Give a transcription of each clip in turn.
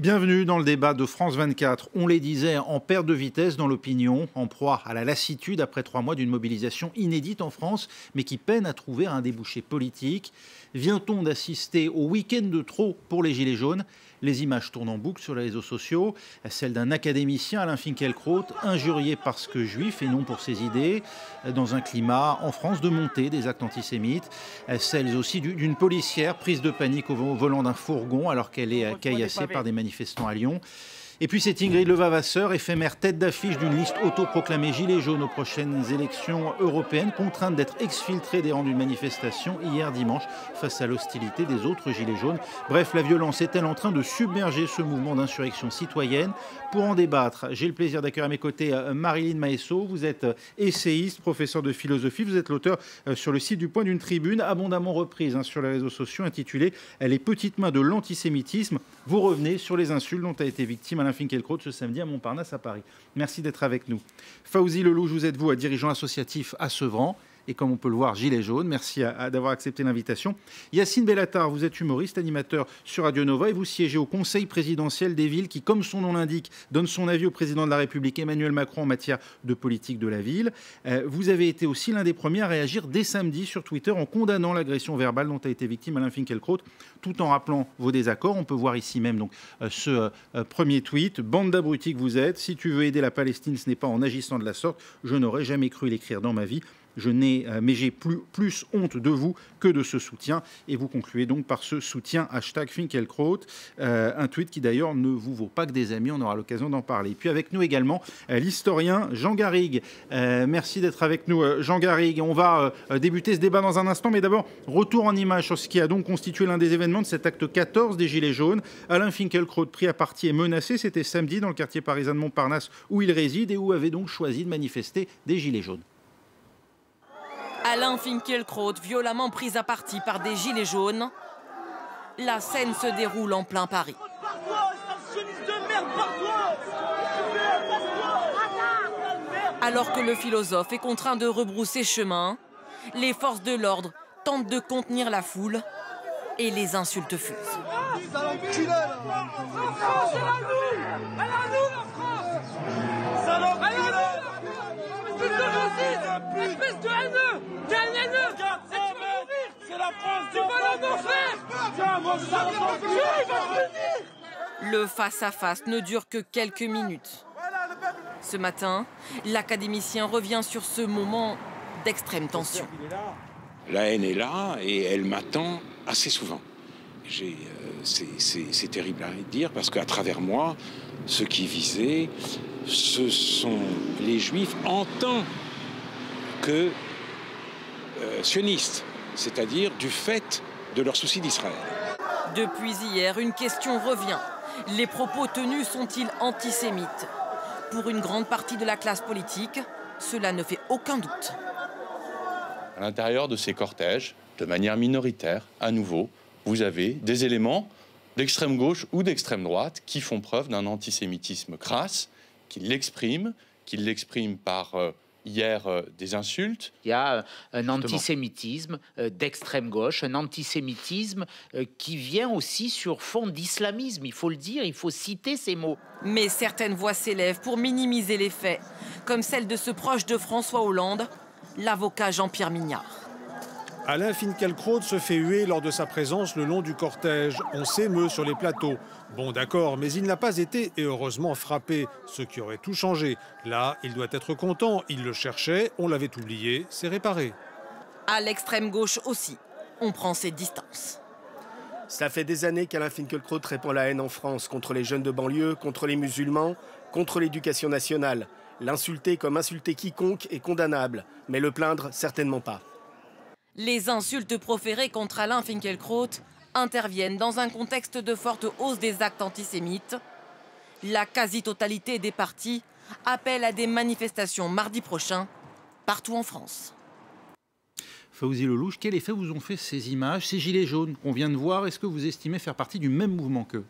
Bienvenue dans le débat de France 24. On les disait, en perte de vitesse dans l'opinion, en proie à la lassitude après 3 mois d'une mobilisation inédite en France, mais qui peine à trouver un débouché politique. Vient-on d'assister au week-end de trop pour les Gilets jaunes? Les images tournent en boucle sur les réseaux sociaux, celle d'un académicien, Alain Finkielkraut, injurié parce que juif et non pour ses idées, dans un climat en France de montée des actes antisémites, celle aussi d'une policière prise de panique au volant d'un fourgon alors qu'elle est caillassée par des manifestants à Lyon. Et puis c'est Ingrid Levavasseur, éphémère tête d'affiche d'une liste autoproclamée Gilets jaunes aux prochaines élections européennes, contrainte d'être exfiltrée des rangs d'une manifestation hier dimanche face à l'hostilité des autres Gilets jaunes. Bref, la violence est-elle en train de submerger ce mouvement d'insurrection citoyenne? Pour en débattre, j'ai le plaisir d'accueillir à mes côtés Marilyn Maesso. Vous êtes essayiste, professeur de philosophie. Vous êtes l'auteur sur le site du Point d'une tribune, abondamment reprise sur les réseaux sociaux, intitulée « Les petites mains de l'antisémitisme ». Vous revenez sur les insultes dont a été victime Alain Finkielkraut ce samedi à Montparnasse à Paris. Merci d'être avec nous. Fawzi Lelouch, vous êtes vous dirigeant associatif à Sevran et comme on peut le voir, Gilets jaunes. Merci d'avoir accepté l'invitation. Yacine Bellatar, vous êtes humoriste, animateur sur Radio Nova et vous siégez au Conseil présidentiel des villes qui, comme son nom l'indique, donne son avis au président de la République Emmanuel Macron en matière de politique de la ville. Vous avez été aussi l'un des premiers à réagir dès samedi sur Twitter en condamnant l'agression verbale dont a été victime Alain Finkielkraut, tout en rappelant vos désaccords. On peut voir ici même donc, ce premier tweet. Bande d'abrutis que vous êtes, si tu veux aider la Palestine, ce n'est pas en agissant de la sorte. Je n'aurais jamais cru l'écrire dans ma vie. Mais j'ai plus honte de vous que de ce soutien. Et vous concluez donc par ce soutien #Finkielkraut, un tweet qui d'ailleurs ne vous vaut pas que des amis, on aura l'occasion d'en parler. Et puis avec nous également l'historien Jean Garrigue. Merci d'être avec nous Jean Garrigue. On va débuter ce débat dans un instant, mais d'abord retour en image sur ce qui a donc constitué l'un des événements de cet acte 14 des Gilets jaunes. Alain Finkielkraut, pris à partie et menacé, c'était samedi dans le quartier parisien de Montparnasse où il réside et où avait donc choisi de manifester des Gilets jaunes. Alain Finkielkraut, violemment pris à partie par des gilets jaunes. La scène se déroule en plein Paris. Alors que le philosophe est contraint de rebrousser chemin, les forces de l'ordre tentent de contenir la foule et les insultes fusent. Espèce de haineux! T'es un haineux! C'est la France! Tu vas l'enfer! Le face-à-face ne dure que quelques minutes. Ce matin, l'académicien revient sur ce moment d'extrême tension. La haine est là et elle m'attend assez souvent. C'est terrible à dire parce qu'à travers moi, ceux qui visaient, ce sont les juifs en tant que sionistes, c'est-à-dire du fait de leur souci d'Israël. Depuis hier, une question revient. Les propos tenus sont-ils antisémites? Pour une grande partie de la classe politique, cela ne fait aucun doute. À l'intérieur de ces cortèges, de manière minoritaire, à nouveau, vous avez des éléments d'extrême gauche ou d'extrême droite qui font preuve d'un antisémitisme crasse, qui l'expriment par hier des insultes. Il y a un antisémitisme d'extrême gauche, un antisémitisme qui vient aussi sur fond d'islamisme, il faut le dire, il faut citer ces mots. Mais certaines voix s'élèvent pour minimiser les faits, comme celle de ce proche de François Hollande, l'avocat Jean-Pierre Mignard. Alain Finkielkraut se fait huer lors de sa présence le long du cortège. On s'émeut sur les plateaux. Bon, d'accord, mais il n'a pas été, et heureusement, frappé, ce qui aurait tout changé. Là, il doit être content. Il le cherchait, on l'avait oublié, c'est réparé. À l'extrême gauche aussi, on prend ses distances. Ça fait des années qu'Alain Finkielkraut répand la haine en France contre les jeunes de banlieue, contre les musulmans, contre l'éducation nationale. L'insulter comme insulter quiconque est condamnable, mais le plaindre, certainement pas. Les insultes proférées contre Alain Finkielkraut interviennent dans un contexte de forte hausse des actes antisémites. La quasi-totalité des partis appellent à des manifestations mardi prochain, partout en France. Fawzi Lelouch, quel effet vous ont fait ces images, ces gilets jaunes qu'on vient de voir? Est-ce que vous estimez faire partie du même mouvement qu'eux?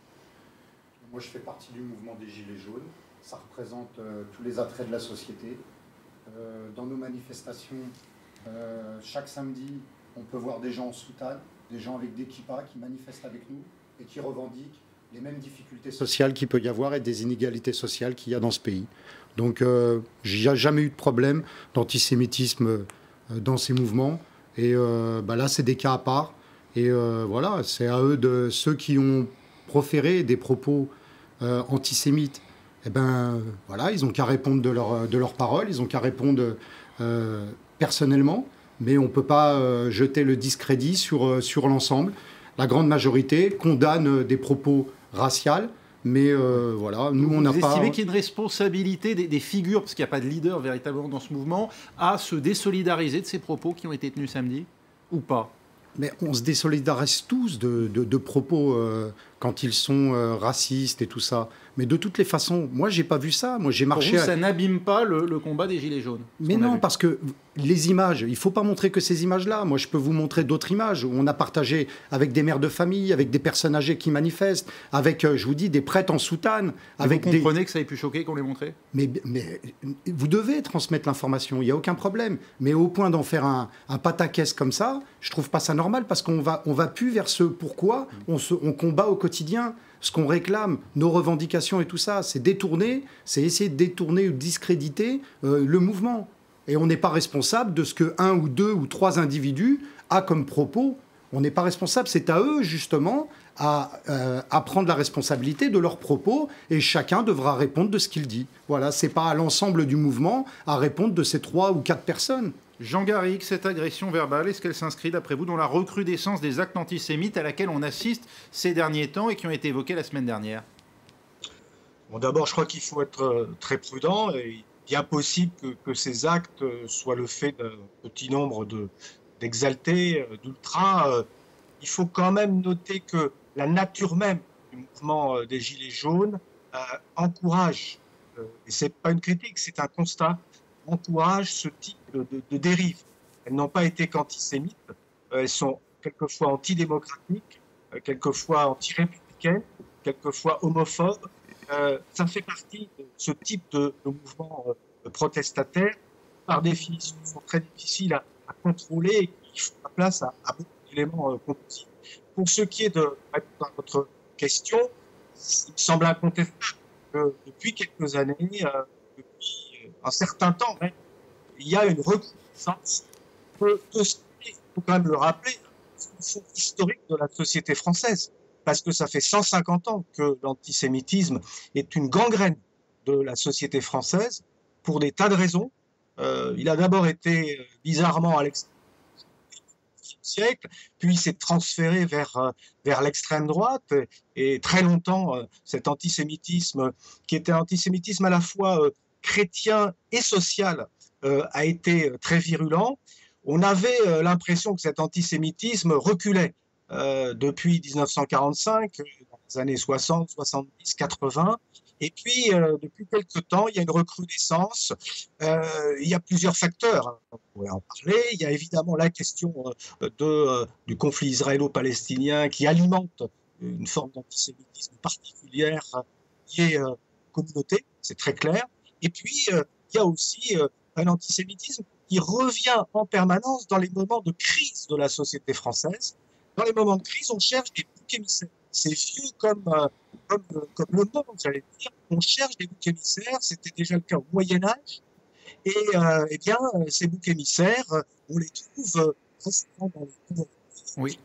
Moi, je fais partie du mouvement des gilets jaunes. Ça représente tous les attraits de la société. Dans nos manifestations, chaque samedi, on peut voir des gens en soutane, des gens avec des kippas qui manifestent avec nous et qui revendiquent les mêmes difficultés sociales qu'il peut y avoir et des inégalités sociales qu'il y a dans ce pays. Donc, il n'y a jamais eu de problème d'antisémitisme dans ces mouvements. Et là, c'est des cas à part. Et voilà, c'est à eux, de ceux qui ont proféré des propos antisémites. Eh ben, voilà, ils n'ont qu'à répondre de leurs paroles, ils n'ont qu'à répondre personnellement. Mais on ne peut pas jeter le discrédit sur l'ensemble. La grande majorité condamne des propos raciaux. Mais voilà, nous, on n'a pas... Vous estimez qu'il y a une responsabilité des figures, parce qu'il n'y a pas de leader véritablement dans ce mouvement, à se désolidariser de ces propos qui ont été tenus samedi, ou pas? Mais on se désolidarise tous de propos quand ils sont racistes et tout ça. Mais de toutes les façons, moi, j'ai pas vu ça. Moi, j'ai marché... Pour vous, ça n'abîme pas le combat des Gilets jaunes? Mais non, parce que les images, il ne faut pas montrer que ces images-là. Moi, je peux vous montrer d'autres images où on a partagé avec des mères de famille, avec des personnes âgées qui manifestent, avec, je vous dis, des prêtres en soutane. Avec vous comprenez que ça ait pu choquer qu'on les montrait? Mais vous devez transmettre l'information, il n'y a aucun problème. Mais au point d'en faire un pataquès comme ça, je ne trouve pas ça normal, parce qu'on va plus vers ce pourquoi on combat au quotidien. Ce qu'on réclame, nos revendications et tout ça, c'est détourner, c'est essayer de détourner ou discréditer le mouvement. Et on n'est pas responsable de ce que 1 ou 2 ou 3 individus a comme propos. On n'est pas responsable. C'est à eux, justement, à prendre la responsabilité de leurs propos, et chacun devra répondre de ce qu'il dit. Voilà, c'est pas à l'ensemble du mouvement à répondre de ces 3 ou 4 personnes. Jean Garrigue, cette agression verbale, est-ce qu'elle s'inscrit, d'après vous, dans la recrudescence des actes antisémites à laquelle on assiste ces derniers temps et qui ont été évoqués la semaine dernière? Bon, d'abord, je crois qu'il faut être très prudent. Il est bien possible que ces actes soient le fait d'un petit nombre d'exaltés, d'ultras. Il faut quand même noter que la nature même du mouvement des Gilets jaunes encourage, et ce n'est pas une critique, c'est un constat, encourage ce type de dérives. Elles n'ont pas été qu'antisémites, elles sont quelquefois antidémocratiques, quelquefois anti-républicaines, quelquefois homophobes. Ça fait partie de ce type de mouvement protestataire. Par définition, sont très difficiles à contrôler et qui font la place à beaucoup d'éléments composés. Pour ce qui est de répondre à votre question, il me semble incontestable que depuis quelques années, depuis un certain temps même, il y a une recrudescence il faut quand même le rappeler, c'est historique de la société française, parce que ça fait 150 ans que l'antisémitisme est une gangrène de la société française pour des tas de raisons. Il a d'abord été bizarrement à l'extrême siècle, puis s'est transféré vers l'extrême droite, et très longtemps cet antisémitisme, qui était un antisémitisme à la fois chrétien et social, a été très virulent. On avait l'impression que cet antisémitisme reculait depuis 1945, dans les années 60, 70, 80. Et puis, depuis quelques temps, il y a une recrudescence. Il y a plusieurs facteurs, on pourrait en parler. Il y a évidemment la question du conflit israélo-palestinien qui alimente une forme d'antisémitisme particulière qui est communauté, c'est très clair. Et puis, il y a aussi un antisémitisme qui revient en permanence dans les moments de crise de la société française. Dans les moments de crise, on cherche des boucs émissaires. C'est vieux comme le monde, j'allais dire. On cherche des boucs émissaires. C'était déjà le cas au Moyen-Âge. Et eh bien, ces boucs émissaires, on les trouve très souvent dans les cours oui.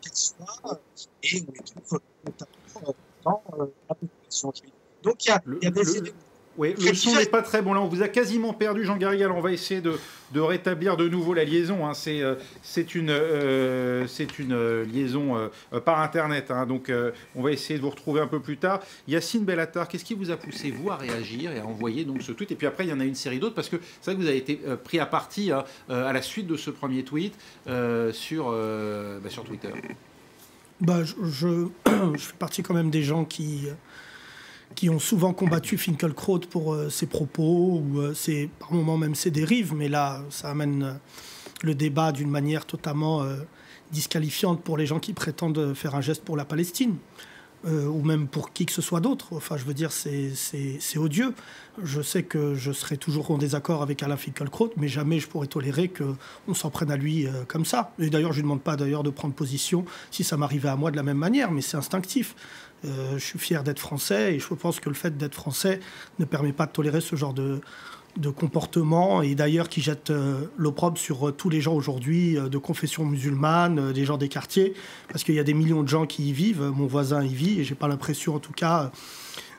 Et on les trouve notamment dans la population juive. Donc, il y a des éléments. Oui, le son n'est pas très bon. Là, on vous a quasiment perdu, Jean Garrigue. Alors, on va essayer de rétablir de nouveau la liaison. Hein. C'est une liaison par Internet. Hein. Donc, on va essayer de vous retrouver un peu plus tard. Yacine Bellatar, qu'est-ce qui vous a poussé, vous, à réagir et à envoyer donc, ce tweet? Et puis après, il y en a une série d'autres, parce que c'est vrai que vous avez été pris à partie à la suite de ce premier tweet sur Twitter. Je fais partie quand même des gens qui ont souvent combattu Finkielkraut pour ses propos ou par moments même ses dérives, mais là, ça amène le débat d'une manière totalement disqualifiante pour les gens qui prétendent faire un geste pour la Palestine. ou même pour qui que ce soit d'autre. Enfin, je veux dire, c'est odieux. Je sais que je serai toujours en désaccord avec Alain Finkielkraut, mais jamais je pourrais tolérer qu'on s'en prenne à lui comme ça. Et d'ailleurs, je ne lui demande pas d'ailleurs de prendre position si ça m'arrivait à moi de la même manière, mais c'est instinctif. Je suis fier d'être français et je pense que le fait d'être français ne permet pas de tolérer ce genre de comportement, et d'ailleurs qui jette l'opprobre sur tous les gens aujourd'hui de confession musulmane, des gens des quartiers, parce qu'il y a des millions de gens qui y vivent. Mon voisin y vit et j'ai pas l'impression, en tout cas,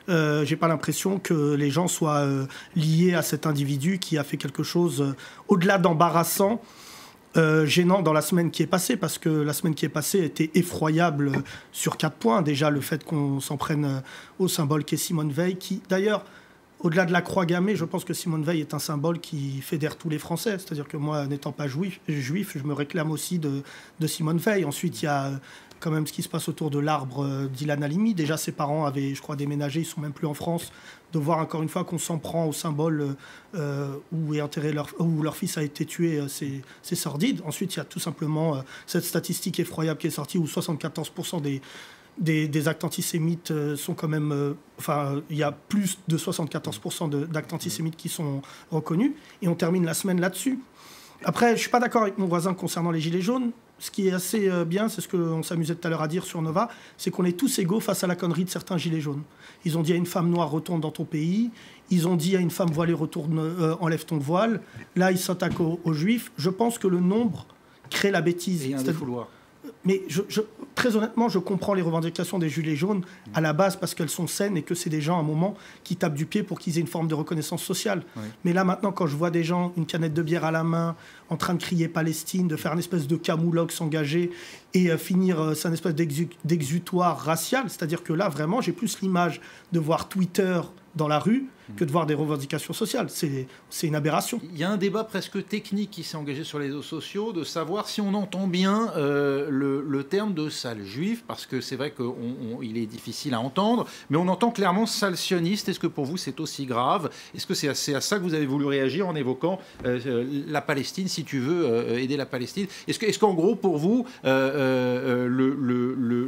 j'ai pas l'impression que les gens soient liés à cet individu qui a fait quelque chose au-delà d'embarrassant, gênant dans la semaine qui est passée, parce que la semaine qui est passée était effroyable sur 4 points. Déjà, le fait qu'on s'en prenne au symbole qu'est Simone Veil, qui d'ailleurs, au-delà de la croix gammée, je pense que Simone Veil est un symbole qui fédère tous les Français. C'est-à-dire que moi, n'étant pas juif, je me réclame aussi de Simone Veil. Ensuite, il y a quand même ce qui se passe autour de l'arbre d'Ilan Halimi. Déjà, ses parents avaient, je crois, déménagé, ils sont même plus en France. De voir encore une fois qu'on s'en prend au symbole où leur fils a été tué, c'est sordide. Ensuite, il y a tout simplement cette statistique effroyable qui est sortie où 74% des actes antisémites sont quand même... il y a plus de 74% d'actes antisémites qui sont reconnus. Et on termine la semaine là-dessus. Après, je ne suis pas d'accord avec mon voisin concernant les Gilets jaunes. Ce qui est assez bien, c'est ce qu'on s'amusait tout à l'heure à dire sur Nova, c'est qu'on est tous égaux face à la connerie de certains Gilets jaunes. Ils ont dit à une femme noire, retourne dans ton pays. Ils ont dit à une femme voilée, enlève ton voile. Là, ils s'attaquent aux Juifs. Je pense que le nombre crée la bêtise. Et un défouloir. Mais très honnêtement, je comprends les revendications des Gilets jaunes à la base parce qu'elles sont saines et que c'est des gens à un moment qui tapent du pied pour qu'ils aient une forme de reconnaissance sociale. Oui. Mais là maintenant, quand je vois des gens, une canette de bière à la main, en train de crier Palestine, de faire une espèce de camoulox s'engager et finir, c'est une espèce d'exutoire racial, c'est-à-dire que là vraiment, j'ai plus l'image de voir Twitter dans la rue que de voir des revendications sociales. C'est une aberration. Il y a un débat presque technique qui s'est engagé sur les réseaux sociaux de savoir si on entend bien le terme de sale juif, parce que c'est vrai qu'il est difficile à entendre, mais on entend clairement sale sioniste. Est-ce que pour vous c'est aussi grave? Est-ce que c'est à ça que vous avez voulu réagir en évoquant la Palestine, si tu veux aider la Palestine? Est-ce qu'en gros pour vous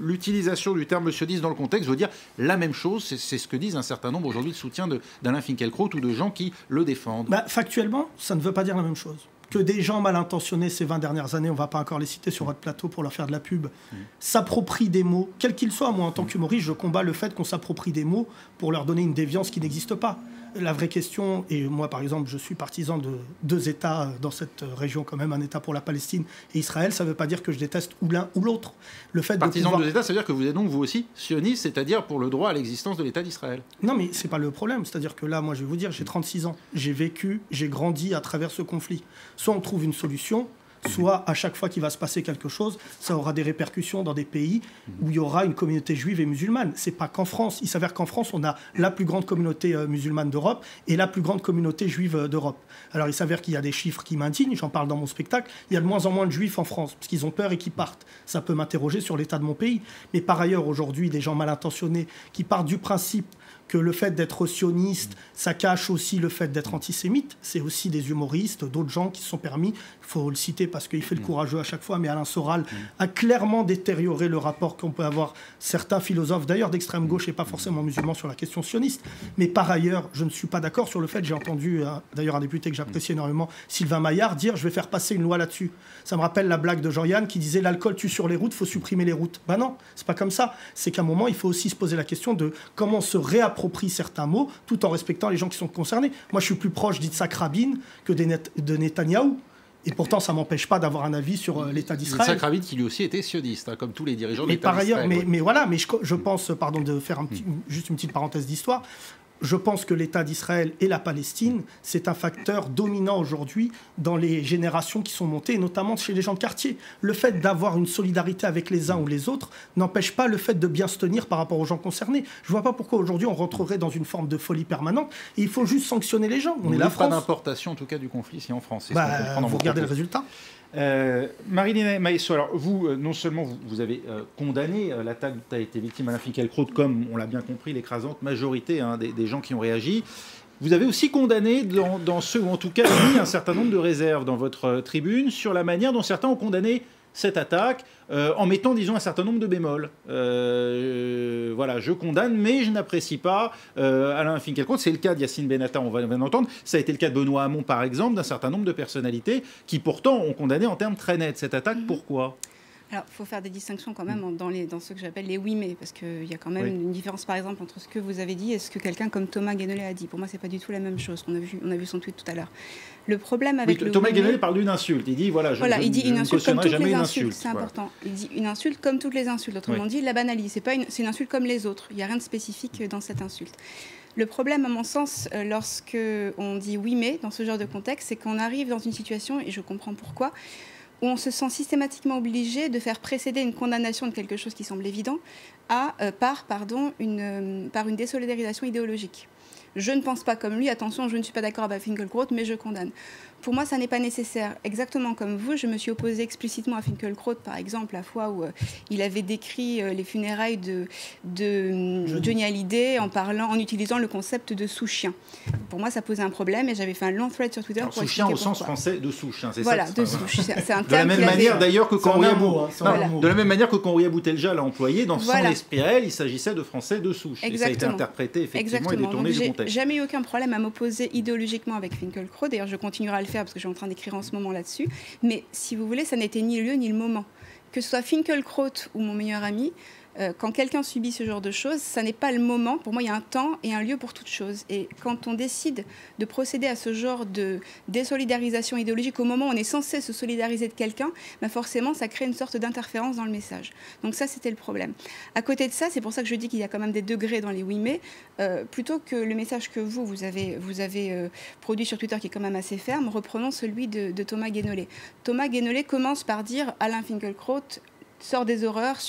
l'utilisation du terme sioniste dans le contexte veut dire la même chose? C'est ce que disent un certain nombre aujourd'hui de soutiens d'Alain Finkielkraut ou de gens qui le défendent. Factuellement, ça ne veut pas dire la même chose. Que des gens mal intentionnés ces 20 dernières années, on ne va pas encore les citer sur votre plateau pour leur faire de la pub, s'approprient des mots, quels qu'ils soient. Moi, en tant qu'humoriste, je combats le fait qu'on s'approprie des mots pour leur donner une déviance qui n'existe pas. La vraie question, et moi par exemple, je suis partisan de 2 États dans cette région quand même, un État pour la Palestine et Israël, ça ne veut pas dire que je déteste ou l'un ou l'autre. Le fait partisan de 2 États, ça veut dire que vous êtes donc vous aussi sioniste, c'est-à-dire pour le droit à l'existence de l'État d'Israël. Non mais c'est pas le problème, c'est-à-dire que là, moi je vais vous dire, j'ai 36 ans, j'ai vécu, j'ai grandi à travers ce conflit. Soit on trouve une solution, soit à chaque fois qu'il va se passer quelque chose, ça aura des répercussions dans des pays où il y aura une communauté juive et musulmane. C'est pas qu'en France. Il s'avère qu'en France, on a la plus grande communauté musulmane d'Europe et la plus grande communauté juive d'Europe. Alors il s'avère qu'il y a des chiffres qui m'indignent, j'en parle dans mon spectacle, il y a de moins en moins de juifs en France, parce qu'ils ont peur et qu'ils partent. Ça peut m'interroger sur l'état de mon pays. Mais par ailleurs, aujourd'hui, des gens mal intentionnés qui partent du principe que le fait d'être sioniste, ça cache aussi le fait d'être antisémite. C'est aussi des humoristes, d'autres gens qui se sont permis, il faut le citer parce qu'il fait le courageux à chaque fois, mais Alain Soral a clairement détérioré le rapport qu'on peut avoir certains philosophes, d'ailleurs d'extrême gauche et pas forcément musulmans, sur la question sioniste. Mais par ailleurs, je ne suis pas d'accord sur le fait, j'ai entendu d'ailleurs un député que j'apprécie énormément, Sylvain Maillard, dire « je vais faire passer une loi là-dessus ». Ça me rappelle la blague de Jean-Yann qui disait « l'alcool tue sur les routes, il faut supprimer les routes ». Ben non, c'est pas comme ça. C'est qu'à un moment, il faut aussi se poser la question de comment se réapproprier certains mots tout en respectant les gens qui sont concernés. Moi, je suis plus proche d'Yitzhak Rabin que de Netanyahou. Et pourtant, ça ne m'empêche pas d'avoir un avis sur l'État d'Israël. Yitzhak Rabin qui lui aussi était sioniste, comme tous les dirigeants de l'État d'Israël. Par ailleurs, mais voilà, mais je pense, pardon de faire juste une petite parenthèse d'histoire, je pense que l'État d'Israël et la Palestine, c'est un facteur dominant aujourd'hui dans les générations qui sont montées, et notamment chez les gens de quartier. Le fait d'avoir une solidarité avec les uns ou les autres n'empêche pas le fait de bien se tenir par rapport aux gens concernés. Je ne vois pas pourquoi aujourd'hui on rentrerait dans une forme de folie permanente et il faut juste sanctionner les gens. On est la France. Pas d'importation en tout cas du conflit ici en France. Vous regardez le résultat. Marilyn Maesso, alors vous, non seulement vous avez condamné l'attaque dont a été victime Alain Finkielkraut, comme on l'a bien compris, l'écrasante majorité des gens qui ont réagi. Vous avez aussi condamné dans ceux, ou en tout cas mis un certain nombre de réserves dans votre tribune sur la manière dont certains ont condamné cette attaque en mettant, disons, un certain nombre de bémols. Voilà, je condamne, mais je n'apprécie pas Alain Finkielkraut. C'est le cas de Yacine Benatar, on va l'entendre. Ça a été le cas de Benoît Hamon, par exemple, d'un certain nombre de personnalités qui, pourtant, ont condamné en termes très nets cette attaque. Pourquoi ? Alors, il faut faire des distinctions quand même dans ce que j'appelle les oui mais, parce qu'il y a quand même une différence, par exemple, entre ce que vous avez dit et ce que quelqu'un comme Thomas Guénolé a dit. Pour moi, c'est pas du tout la même chose. On a vu son tweet tout à l'heure. Le problème avec Thomas Guénolé parle d'une insulte. Il dit il dit une insulte comme toutes les insultes. C'est voilà. important. Il dit une insulte comme toutes les insultes. Autrement dit, il la banalise. C'est une insulte comme les autres. Il n'y a rien de spécifique dans cette insulte. Le problème, à mon sens, lorsque on dit oui mais dans ce genre de contexte, c'est qu'on arrive dans une situation, et je comprends pourquoi, où on se sent systématiquement obligé de faire précéder une condamnation de quelque chose qui semble évident par une désolidarisation idéologique. Je ne pense pas comme lui, attention, je ne suis pas d'accord avec Finkielkraut, mais je condamne. Pour moi, ça n'est pas nécessaire. Exactement comme vous, je me suis opposée explicitement à Finkielkraut, par exemple, la fois où il avait décrit les funérailles de Johnny Hallyday en utilisant le concept de sous-chien. Pour moi, ça posait un problème et j'avais fait un long thread sur Twitter pour expliquer pourquoi. Sous-chien au sens français de souche, c'est voilà, ça. De souche. C'est un de la même manière, d'ailleurs, que de la même manière que quand Rouya Boutelja l'a employé, dans son esprit à elle, il s'agissait de français de souche. Exactement. Et ça a été interprété effectivement et détourné du contexte. J'ai jamais eu aucun problème à m'opposer idéologiquement avec Finkielkraut. D'ailleurs, je continuerai à le faire parce que je suis en train d'écrire en ce moment là-dessus. Mais si vous voulez, ça n'était ni le lieu ni le moment. Que ce soit Finkielkraut ou mon meilleur ami, quand quelqu'un subit ce genre de choses, ça n'est pas le moment. Pour moi, il y a un temps et un lieu pour toute chose. Et quand on décide de procéder à ce genre de désolidarisation idéologique au moment où on est censé se solidariser de quelqu'un, forcément, ça crée une sorte d'interférence dans le message. Donc ça, c'était le problème. À côté de ça, c'est pour ça que je dis qu'il y a quand même des degrés dans les oui mais. Plutôt que le message que vous avez produit sur Twitter, qui est quand même assez ferme, reprenons celui de Thomas Guénolé. Thomas Guénolé commence par dire Alain Finkielkraut sort des horreurs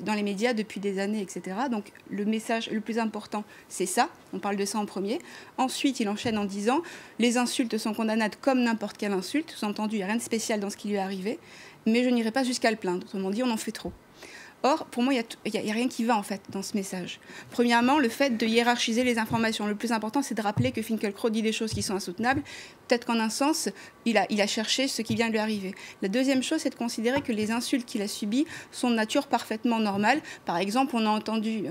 dans les médias depuis des années, etc. Donc le message le plus important, c'est ça. On parle de ça en premier. Ensuite, il enchaîne en disant les insultes sont condamnables comme n'importe quelle insulte. Sous-entendu, il n'y a rien de spécial dans ce qui lui est arrivé. Mais je n'irai pas jusqu'à le plaindre. Autrement dit, on en fait trop. Or, pour moi, il n'y a rien qui va, en fait, dans ce message. Premièrement, le fait de hiérarchiser les informations. Le plus important, c'est de rappeler que Finkielkraut dit des choses qui sont insoutenables. Peut-être qu'en un sens, il a cherché ce qui vient de lui arriver. La deuxième chose, c'est de considérer que les insultes qu'il a subies sont de nature parfaitement normale. Par exemple, on a entendu,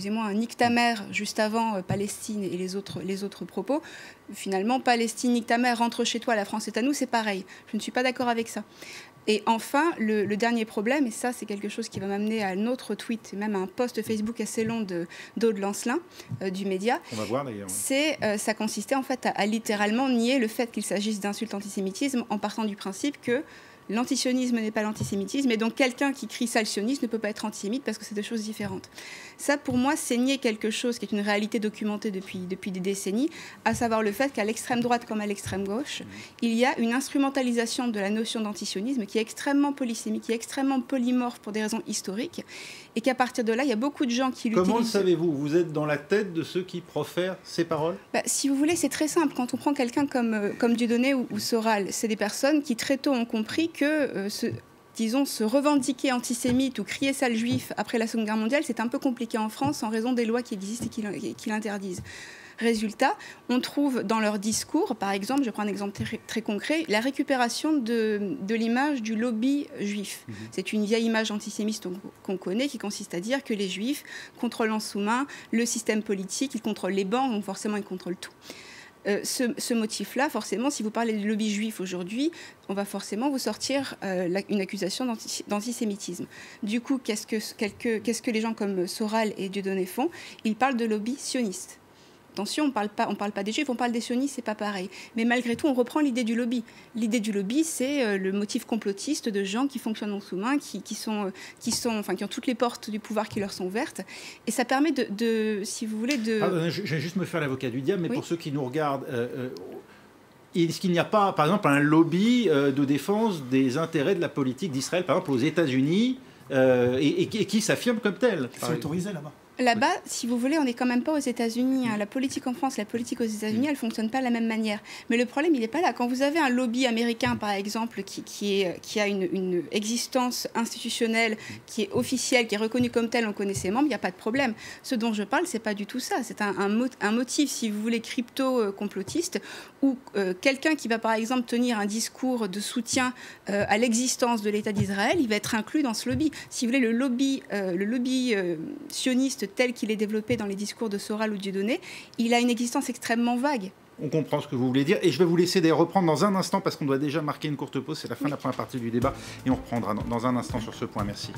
un nique ta mère juste avant Palestine et les autres propos. Finalement, Palestine, nique ta mère, rentre chez toi, la France est à nous, c'est pareil. Je ne suis pas d'accord avec ça. Et enfin, le dernier problème, et ça c'est quelque chose qui va m'amener à un autre tweet, et même à un post Facebook assez long d'Aude Lancelin, du Média. On va voir d'ailleurs. Ça consistait en fait à littéralement nier le fait qu'il s'agisse d'insultes antisémitisme en partant du principe que l'antisionisme n'est pas l'antisémitisme, et donc quelqu'un qui crie sale sioniste ne peut pas être antisémite parce que c'est deux choses différentes. Ça, pour moi, c'est nier quelque chose qui est une réalité documentée depuis des décennies, à savoir le fait qu'à l'extrême droite comme à l'extrême gauche, il y a une instrumentalisation de la notion d'antisionisme qui est extrêmement polysémique, qui est extrêmement polymorphe pour des raisons historiques, et qu'à partir de là, il y a beaucoup de gens qui l'utilisent. Comment le savez-vous ? Vous êtes dans la tête de ceux qui profèrent ces paroles ? Si vous voulez, c'est très simple. Quand on prend quelqu'un comme Dieudonné ou Soral, c'est des personnes qui très tôt ont compris que se revendiquer antisémite ou crier sale juif après la Seconde Guerre mondiale, c'est un peu compliqué en France en raison des lois qui existent et qui l'interdisent. Résultat, on trouve dans leur discours, par exemple, je prends un exemple très concret, la récupération de l'image du lobby juif. C'est une vieille image antisémite qu'on connaît qui consiste à dire que les juifs contrôlent en sous-main le système politique, ils contrôlent les banques, donc forcément ils contrôlent tout. Ce motif-là, forcément, si vous parlez du lobby juif aujourd'hui, on va forcément vous sortir une accusation d'antisémitisme. Du coup, qu'est-ce que les gens comme Soral et Dieudonné font ? Ils parlent de lobby sioniste. Attention, on ne parle pas des juifs, on parle des sionistes, c'est pas pareil. Mais malgré tout, on reprend l'idée du lobby. L'idée du lobby, c'est le motif complotiste de gens qui fonctionnent en sous-main, qui ont toutes les portes du pouvoir qui leur sont ouvertes. Et ça permet si vous voulez, je vais juste me faire l'avocat du diable, mais oui. Pour ceux qui nous regardent, est-ce qu'il n'y a pas, par exemple, un lobby de défense des intérêts de la politique d'Israël, par exemple aux États-Unis, et qui s'affirme comme tel ? C'est autorisé là-bas. Là-bas, si vous voulez, on n'est quand même pas aux États-Unis. La politique en France, la politique aux États-Unis, elle ne fonctionne pas de la même manière. Mais le problème, il n'est pas là. Quand vous avez un lobby américain, par exemple, qui a une existence institutionnelle, qui est officielle, qui est reconnue comme telle, on connaît ses membres, il n'y a pas de problème. Ce dont je parle, ce n'est pas du tout ça. C'est un motif, si vous voulez, crypto-complotiste, ou quelqu'un qui va, par exemple, tenir un discours de soutien à l'existence de l'État d'Israël, il va être inclus dans ce lobby. Si vous voulez, le lobby sioniste tel qu'il est développé dans les discours de Soral ou Dieudonné, il a une existence extrêmement vague. On comprend ce que vous voulez dire et je vais vous laisser reprendre dans un instant parce qu'on doit déjà marquer une courte pause. C'est la fin de la première partie du débat et on reprendra dans un instant sur ce point. Merci.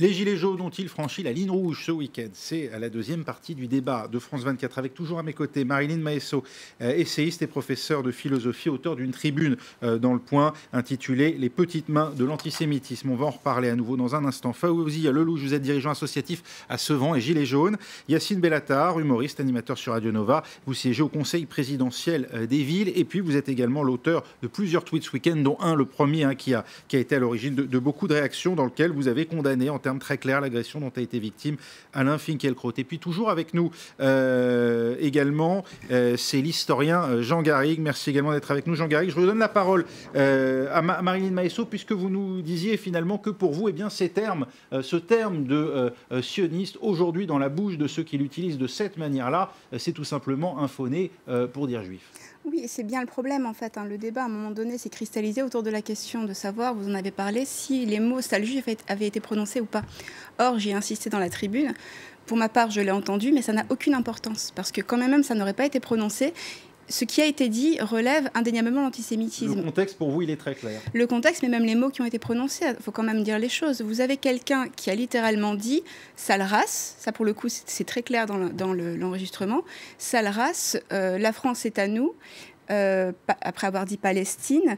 Les Gilets jaunes ont-ils franchi la ligne rouge ce week-end? C'est la deuxième partie du débat de France 24 avec toujours à mes côtés Marilyn Maesso, essayiste et professeure de philosophie, auteur d'une tribune dans Le Point intitulée « Les petites mains de l'antisémitisme ». On va en reparler à nouveau dans un instant. Fawzi Lelouch, vous êtes dirigeant associatif à Sevran et Gilets jaunes. Yacine Bellatar, humoriste, animateur sur Radio Nova. Vous siégez au conseil présidentiel des villes et puis vous êtes également l'auteur de plusieurs tweets ce week-end, dont un, le premier, qui a été à l'origine de beaucoup de réactions, dans lequel vous avez condamné en termes très clairs l'agression dont a été victime Alain Finkielkraut. Et puis toujours avec nous également, c'est l'historien Jean Garrigue. Merci également d'être avec nous, Jean Garrigue. Je vous donne la parole à Marilyn Maesso, puisque vous nous disiez finalement que pour vous, ce terme de sioniste, aujourd'hui dans la bouche de ceux qui l'utilisent de cette manière-là, c'est tout simplement un faux nez pour dire juif. Oui, et c'est bien le problème en fait. Le débat à un moment donné s'est cristallisé autour de la question de savoir, vous en avez parlé, si les mots sale juif avaient été prononcés ou pas. Or, j'y ai insisté dans la tribune. Pour ma part, je l'ai entendu, mais ça n'a aucune importance. Parce que quand même, ça n'aurait pas été prononcé. Ce qui a été dit relève indéniablement l'antisémitisme. Le contexte, pour vous, il est très clair. Le contexte, mais même les mots qui ont été prononcés, il faut quand même dire les choses. Vous avez quelqu'un qui a littéralement dit « sale race », ça pour le coup c'est très clair dans l'enregistrement, « sale race, la France est à nous ». Après avoir dit Palestine,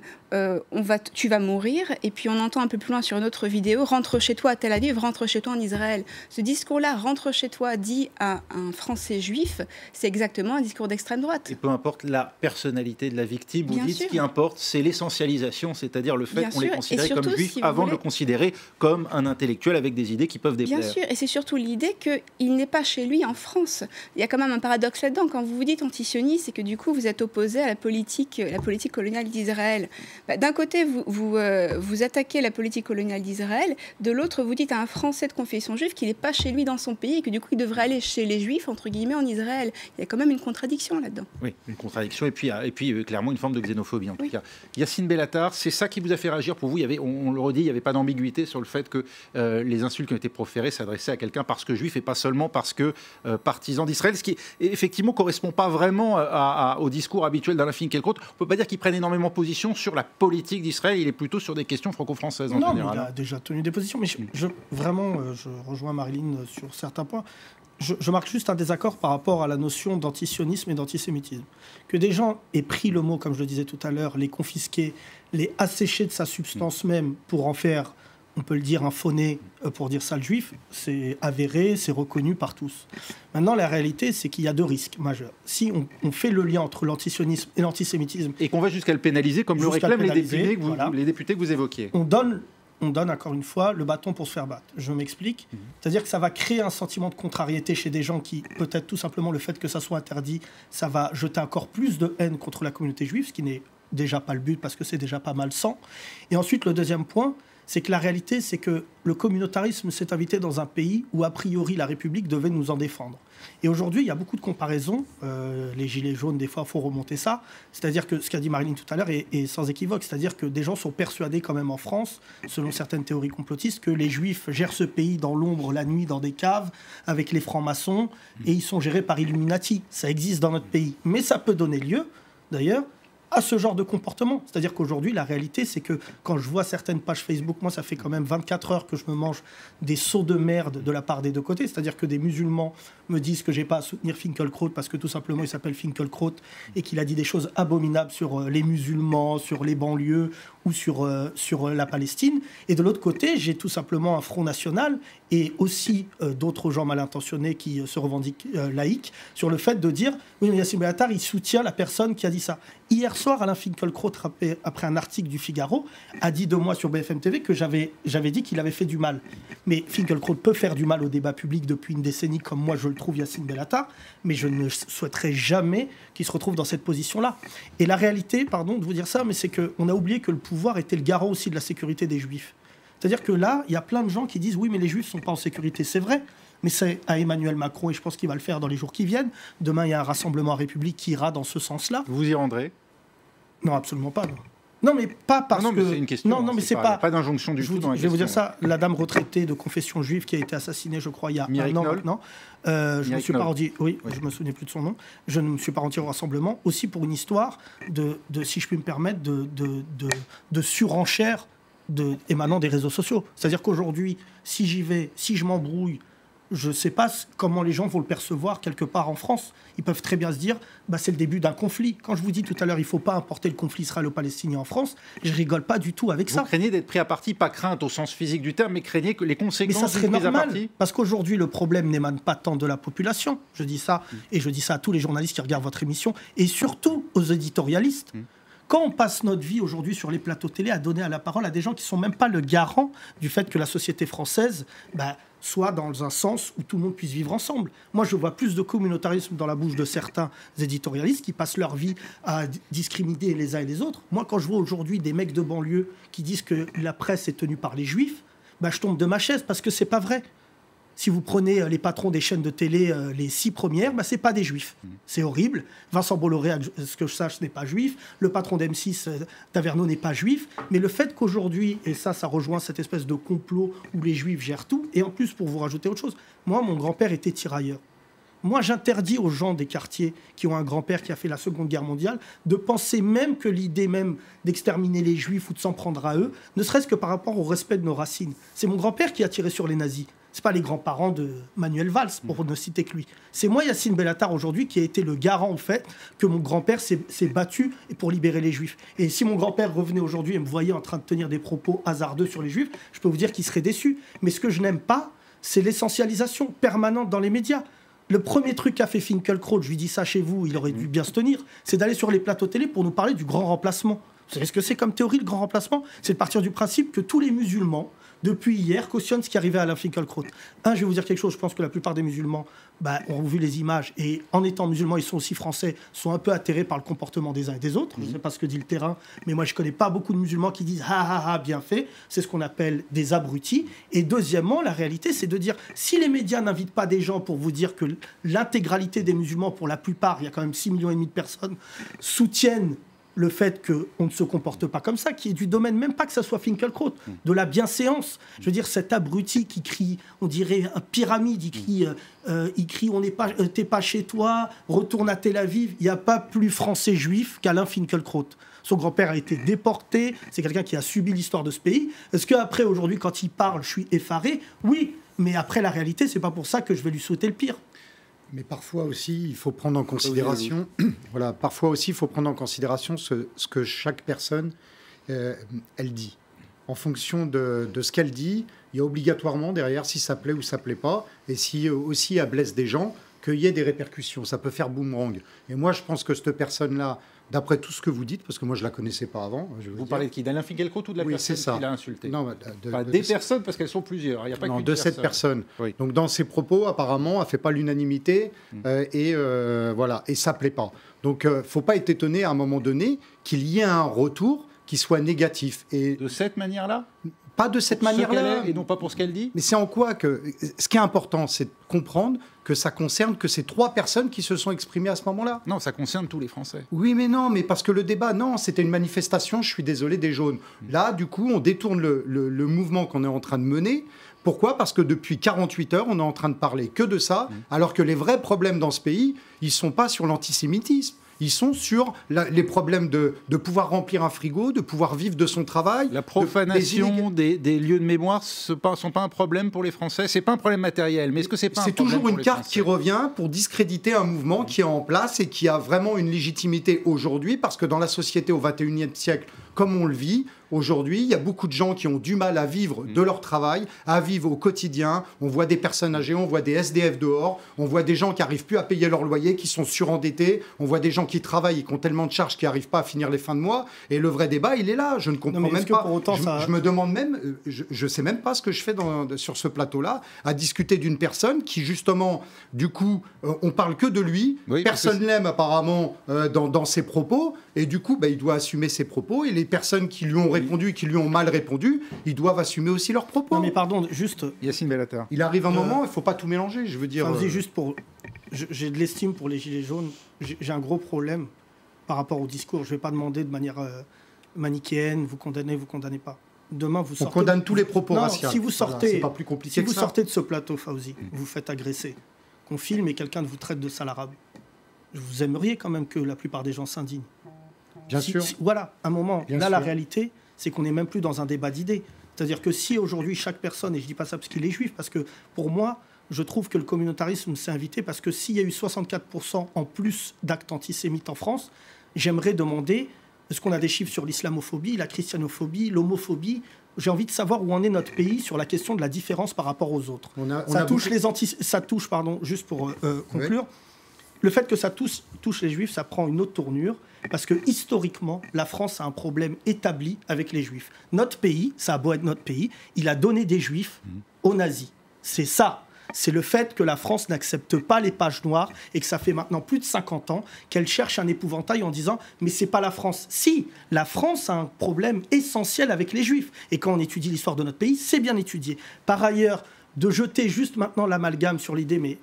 tu vas mourir. Et puis on entend un peu plus loin sur une autre vidéo, rentre chez toi à Tel Aviv, rentre chez toi en Israël. Ce discours-là, rentre chez toi, dit à un Français juif, c'est exactement un discours d'extrême droite. Et peu importe la personnalité de la victime, vous dites ce qui importe, c'est l'essentialisation, c'est-à-dire le fait qu'on les considère comme juifs avant de le considérer comme un intellectuel avec des idées qui peuvent déplaire. Bien sûr, et c'est surtout l'idée qu'il n'est pas chez lui en France. Il y a quand même un paradoxe là-dedans. Quand vous vous dites antisioniste, c'est que du coup vous êtes opposé à la politique coloniale d'Israël. D'un côté, vous attaquez la politique coloniale d'Israël, de l'autre, vous dites à un Français de confession juive qu'il n'est pas chez lui dans son pays et que du coup, il devrait aller chez les Juifs, entre guillemets, en Israël. Il y a quand même une contradiction là-dedans. Oui, une contradiction et puis clairement une forme de xénophobie en tout cas. Yacine Bellatar, c'est ça qui vous a fait réagir pour vous? On le redit, il n'y avait pas d'ambiguïté sur le fait que les insultes qui ont été proférées s'adressaient à quelqu'un parce que juif et pas seulement parce que partisan d'Israël, ce qui effectivement ne correspond pas vraiment au discours habituel d'Alain Finkielkraut. On ne peut pas dire qu'il prenne énormément position sur la politique d'Israël, il est plutôt sur des questions franco-françaises en général. Non, il a déjà tenu des positions, mais je rejoins Marilyn sur certains points. Je marque juste un désaccord par rapport à la notion d'antisionisme et d'antisémitisme. Que des gens aient pris le mot, comme je le disais tout à l'heure, les confisquer, les assécher de sa substance même pour en faire, on peut le dire, un faux nez pour dire sale juif, c'est avéré, c'est reconnu par tous. Maintenant, la réalité, c'est qu'il y a deux risques majeurs. Si on fait le lien entre l'antisionisme et l'antisémitisme... Et qu'on va jusqu'à le pénaliser, comme le réclament les députés que vous évoquiez. On donne encore une fois le bâton pour se faire battre. Je m'explique. C'est-à-dire que ça va créer un sentiment de contrariété chez des gens qui, peut-être tout simplement le fait que ça soit interdit, ça va jeter encore plus de haine contre la communauté juive, ce qui n'est déjà pas le but parce que c'est déjà pas malsain. Et ensuite, le deuxième point, c'est que la réalité, c'est que le communautarisme s'est invité dans un pays où, a priori, la République devait nous en défendre. Et aujourd'hui, il y a beaucoup de comparaisons. Les Gilets jaunes, des fois, il faut remonter ça. C'est-à-dire que ce qu'a dit Marilyn tout à l'heure est sans équivoque. C'est-à-dire que des gens sont persuadés quand même en France, selon certaines théories complotistes, que les Juifs gèrent ce pays dans l'ombre, la nuit, dans des caves, avec les francs-maçons, et ils sont gérés par Illuminati. Ça existe dans notre pays. Mais ça peut donner lieu, d'ailleurs, à ce genre de comportement. C'est-à-dire qu'aujourd'hui, la réalité, c'est que quand je vois certaines pages Facebook, moi, ça fait quand même 24 heures que je me mange des seaux de merde de la part des deux côtés. C'est-à-dire que des musulmans me disent que j'ai pas à soutenir Finkielkraut parce que tout simplement, il s'appelle Finkielkraut et qu'il a dit des choses abominables sur les musulmans, sur les banlieues ou sur la Palestine. Et de l'autre côté, j'ai tout simplement un Front National et aussi d'autres gens mal intentionnés qui se revendiquent laïcs sur le fait de dire oui, mais Yacine Bellatar, il soutient la personne qui a dit ça. Hier soir, Alain Finkielkraut, après un article du Figaro, a dit de moi sur BFM TV que j'avais dit qu'il avait fait du mal. Mais Finkielkraut peut faire du mal au débat public depuis une décennie, comme moi je le trouve, Yacine Bellatar, mais je ne souhaiterais jamais qu'il se retrouve dans cette position-là. Et la réalité, pardon de vous dire ça, mais c'est qu'on a oublié que le pouvoir était le garant aussi de la sécurité des Juifs. C'est-à-dire que là, il y a plein de gens qui disent oui, mais les Juifs ne sont pas en sécurité. C'est vrai, mais c'est à Emmanuel Macron, et je pense qu'il va le faire dans les jours qui viennent. Demain, il y a un rassemblement à République qui ira dans ce sens-là. Vous y rendrez? Non, absolument pas. Non. Non, mais pas parce que... Non, mais c'est une question. Non, mais c'est pas... Pas d'injonction du tout dans la question. Je vais vous dire ça. La dame retraitée de confession juive qui a été assassinée, je crois, il y a un an maintenant. Je me suis pas rendu... Oui, je me souvenais plus de son nom. Je ne me suis pas rendu au rassemblement. Aussi pour une histoire de si je puis me permettre, de surenchère émanant des réseaux sociaux. C'est-à-dire qu'aujourd'hui, si j'y vais, si je m'embrouille, je ne sais pas comment les gens vont le percevoir quelque part en France. Ils peuvent très bien se dire, c'est le début d'un conflit. Quand je vous dis tout à l'heure, il ne faut pas importer le conflit israélo-palestinien en France, je ne rigole pas du tout avec ça. Vous craignez d'être pris à partie, pas crainte au sens physique du terme, mais craignez que les conséquences... Mais ça serait normal, parce qu'aujourd'hui, le problème n'émane pas tant de la population. Je dis ça, et je dis ça à tous les journalistes qui regardent votre émission, et surtout aux éditorialistes. Quand on passe notre vie aujourd'hui sur les plateaux télé à donner la parole à des gens qui ne sont même pas le garant du fait que la société française soit dans un sens où tout le monde puisse vivre ensemble. Moi, je vois plus de communautarisme dans la bouche de certains éditorialistes qui passent leur vie à discriminer les uns et les autres. Moi, quand je vois aujourd'hui des mecs de banlieue qui disent que la presse est tenue par les juifs, je tombe de ma chaise parce que c'est pas vrai. Si vous prenez les patrons des chaînes de télé, les 6 premières, ce n'est pas des juifs. C'est horrible. Vincent Bolloré, ce que je sache, n'est pas juif. Le patron d'M6, Taverneau, n'est pas juif. Mais le fait qu'aujourd'hui, et ça rejoint cette espèce de complot où les juifs gèrent tout, et en plus, pour vous rajouter autre chose, moi, mon grand-père était tirailleur. Moi, j'interdis aux gens des quartiers qui ont un grand-père qui a fait la Seconde Guerre mondiale de penser même que l'idée même d'exterminer les juifs ou de s'en prendre à eux, ne serait-ce que par rapport au respect de nos racines. C'est mon grand-père qui a tiré sur les nazis. Ce n'est pas les grands-parents de Manuel Valls, pour ne citer que lui. C'est moi, Yacine Bellatar, aujourd'hui, qui a été le garant, au fait, que mon grand-père s'est battu pour libérer les Juifs. Et si mon grand-père revenait aujourd'hui et me voyait en train de tenir des propos hasardeux sur les Juifs, je peux vous dire qu'il serait déçu. Mais ce que je n'aime pas, c'est l'essentialisation permanente dans les médias. Le premier truc qu'a fait Finkielkraut, je lui dis ça chez vous, il aurait dû bien se tenir, c'est d'aller sur les plateaux télé pour nous parler du grand remplacement. Vous savez ce que c'est comme théorie, le grand remplacement? C'est de partir du principe que tous les musulmans, depuis hier, cautionnent ce qui arrivait à Alain Finkielkraut. Je vais vous dire quelque chose, je pense que la plupart des musulmans ont vu les images, et en étant musulmans, ils sont aussi français, sont un peu atterrés par le comportement des uns et des autres. Je ne sais pas ce que dit le terrain, mais moi je ne connais pas beaucoup de musulmans qui disent « ah, bien fait », c'est ce qu'on appelle des abrutis. Et deuxièmement, la réalité, c'est de dire, si les médias n'invitent pas des gens pour vous dire que l'intégralité des musulmans, pour la plupart, il y a quand même 6,5 millions de personnes, soutiennent le fait qu'on ne se comporte pas comme ça, qui est du domaine, même pas que ça soit Finkielkraut, de la bienséance. Je veux dire, cet abruti qui crie, on dirait un pyramide, il crie on n'est pas, t'es pas chez toi, retourne à Tel Aviv. Il n'y a pas plus français juif qu'Alain Finkielkraut. Son grand-père a été déporté, c'est quelqu'un qui a subi l'histoire de ce pays. Est-ce qu'après, aujourd'hui, quand il parle, je suis effaré? Oui, mais après, la réalité, c'est pas pour ça que je vais lui souhaiter le pire. Mais parfois aussi, il faut prendre en considération, parfois aussi, il faut prendre en considération ce que chaque personne, elle dit. En fonction de ce qu'elle dit, il y a obligatoirement derrière, si ça plaît ou ça plaît pas, et si aussi elle blesse des gens, qu'il y ait des répercussions. Ça peut faire boomerang. Et moi, je pense que cette personne-là, d'après tout ce que vous dites, parce que moi je ne la connaissais pas avant. Vous parlez de qui? D'Alain Finkielkraut ou de la personne qui l'a insulté? Non, des personnes, parce qu'elles sont plusieurs. Il n'y a pas de cette personne. Oui. Donc dans ses propos, apparemment, elle ne fait pas l'unanimité et ça ne plaît pas. Donc il ne faut pas être étonné à un moment donné qu'il y ait un retour qui soit négatif. Et de cette manière-là? Pas de cette manière-là. Et non pas pour ce qu'elle dit? Mais c'est en quoi que... Ce qui est important, c'est de comprendre que ça concerne que ces 3 personnes qui se sont exprimées à ce moment-là. Non, ça concerne tous les Français. Oui, mais non, mais parce que le débat, non, c'était une manifestation, je suis désolé, des jaunes. Là, du coup, on détourne le mouvement qu'on est en train de mener. Pourquoi? Parce que depuis 48 heures, on est en train de parler que de ça, alors que les vrais problèmes dans ce pays, ils ne sont pas sur l'antisémitisme. Ils sont sur les problèmes de pouvoir remplir un frigo, de pouvoir vivre de son travail. La profanation des lieux de mémoire ne sont pas un problème pour les Français. C'est pas un problème matériel, mais est-ce que c'est pas un problème toujours pour une les carte Français qui revient pour discréditer un mouvement qui est en place et qui a vraiment une légitimité aujourd'hui, parce que dans la société au XXIe siècle, comme on le vit, aujourd'hui, il y a beaucoup de gens qui ont du mal à vivre de leur travail, à vivre au quotidien. On voit des personnes âgées, on voit des SDF dehors, on voit des gens qui n'arrivent plus à payer leur loyer, qui sont surendettés, on voit des gens qui travaillent et qui ont tellement de charges qu'ils n'arrivent pas à finir les fins de mois. Et le vrai débat, il est là. Je ne comprends même pas. Pour autant, je me demande même, je ne sais même pas ce que je fais sur ce plateau-là, à discuter d'une personne qui, justement, du coup, on parle que de lui. Oui, personne l'aime apparemment dans ses propos. Et du coup, il doit assumer ses propos. Et les personnes qui lui ont répondu et qui lui ont mal répondu, ils doivent assumer aussi leurs propos. Non mais pardon, juste... Yacine Bellatar. Il arrive un moment, il ne faut pas tout mélanger, je veux dire... juste pour... J'ai de l'estime pour les Gilets jaunes. J'ai un gros problème par rapport au discours. Je ne vais pas demander de manière manichéenne, vous condamnez pas. Demain, vous sortez... On condamne tous les propos raciaux. Si vous sortez, c'est pas plus compliqué que ça. Sortez de ce plateau, Fawzi, vous faites agresser, qu'on filme et quelqu'un vous traite de sale arabe, vous aimeriez quand même que la plupart des gens s'indignent. Bien sûr. Voilà, un moment. Bien là, sûr. La réalité, c'est qu'on n'est même plus dans un débat d'idées. C'est-à-dire que si aujourd'hui, chaque personne, et je ne dis pas ça parce qu'il est juif, parce que pour moi, je trouve que le communautarisme s'est invité, parce que s'il y a eu 64% en plus d'actes antisémites en France, j'aimerais demander, est-ce qu'on a des chiffres sur l'islamophobie, la christianophobie, l'homophobie? J'ai envie de savoir où en est notre pays sur la question de la différence par rapport aux autres. Ça touche, juste pour conclure, oui. Le fait que ça touche les juifs, ça prend une autre tournure, parce que historiquement, la France a un problème établi avec les juifs. Notre pays, ça a beau être notre pays, il a donné des juifs aux nazis. C'est ça. C'est le fait que la France n'accepte pas les pages noires et que ça fait maintenant plus de 50 ans qu'elle cherche un épouvantail en disant « mais c'est pas la France ». Si, la France a un problème essentiel avec les juifs. Et quand on étudie l'histoire de notre pays, c'est bien étudié. Par ailleurs, de jeter juste maintenant l'amalgame sur l'idée, mais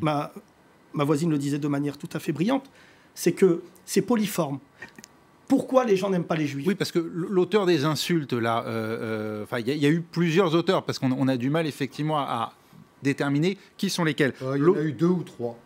ma voisine le disait de manière tout à fait brillante, c'est que c'est polyforme. Pourquoi les gens n'aiment pas les juifs? Oui, parce que l'auteur des insultes, là, il y a eu plusieurs auteurs, parce qu'on a du mal effectivement à déterminer qui sont lesquels. Il y en a eu 2 ou 3.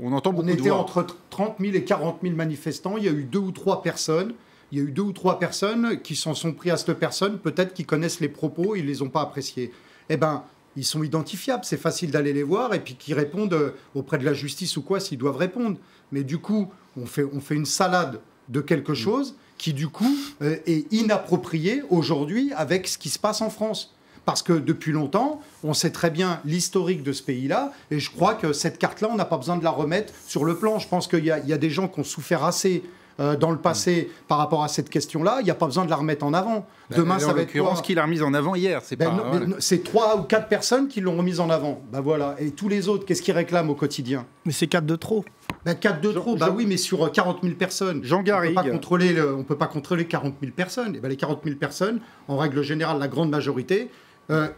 On entend beaucoup de voix. On était entre 30 000 et 40 000 manifestants. Il y a eu 2 ou 3 personnes. Il y a eu 2 ou 3 personnes qui s'en sont pris à cette personne, peut-être qui connaissent les propos, ils ne les ont pas appréciés. Eh bien, ils sont identifiables, c'est facile d'aller les voir et puis qu'ils répondent auprès de la justice ou quoi s'ils doivent répondre. Mais du coup, on fait une salade de quelque chose qui, du coup, est inapproprié aujourd'hui avec ce qui se passe en France. Parce que depuis longtemps, on sait très bien l'historique de ce pays-là, et je crois que cette carte-là, on n'a pas besoin de la remettre sur le plan. Je pense qu'il y a des gens qui ont souffert assez dans le passé par rapport à cette question-là. Il n'y a pas besoin de la remettre en avant. Demain, ça va être quoi ? En l'occurrence, qui l'a remise en avant hier, c'est pas... C'est 3 ou 4 personnes qui l'ont remise en avant. Ben voilà. Et tous les autres, qu'est-ce qu'ils réclament au quotidien ? Mais c'est 4 de trop. 4 de trop, oui, mais sur 40 000 personnes. Jean Garrigue. On ne peut pas contrôler 40 000 personnes. Et les 40 000 personnes, en règle générale, la grande majorité...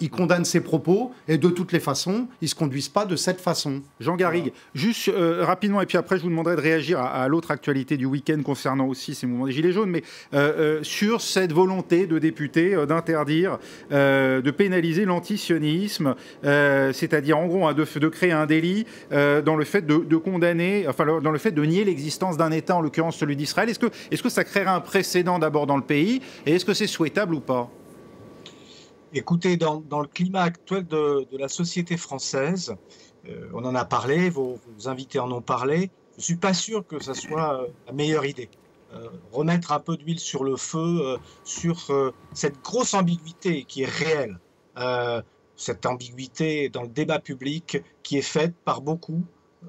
ils condamnent ses propos et de toutes les façons, ils ne se conduisent pas de cette façon. Jean Garrigue, juste rapidement, et puis après je vous demanderai de réagir à l'autre actualité du week-end concernant aussi ces mouvements des Gilets jaunes, mais sur cette volonté de députés d'interdire, de pénaliser l'antisionisme, c'est-à-dire en gros de créer un délit dans le fait de condamner, dans le fait de nier l'existence d'un État, en l'occurrence celui d'Israël. Est-ce que ça créerait un précédent d'abord dans le pays, et est-ce que c'est souhaitable ou pas ? Écoutez, dans le climat actuel de la société française, on en a parlé, vos invités en ont parlé, je ne suis pas sûr que ce soit la meilleure idée. Remettre un peu d'huile sur le feu, sur cette grosse ambiguïté qui est réelle, cette ambiguïté dans le débat public qui est faite par beaucoup,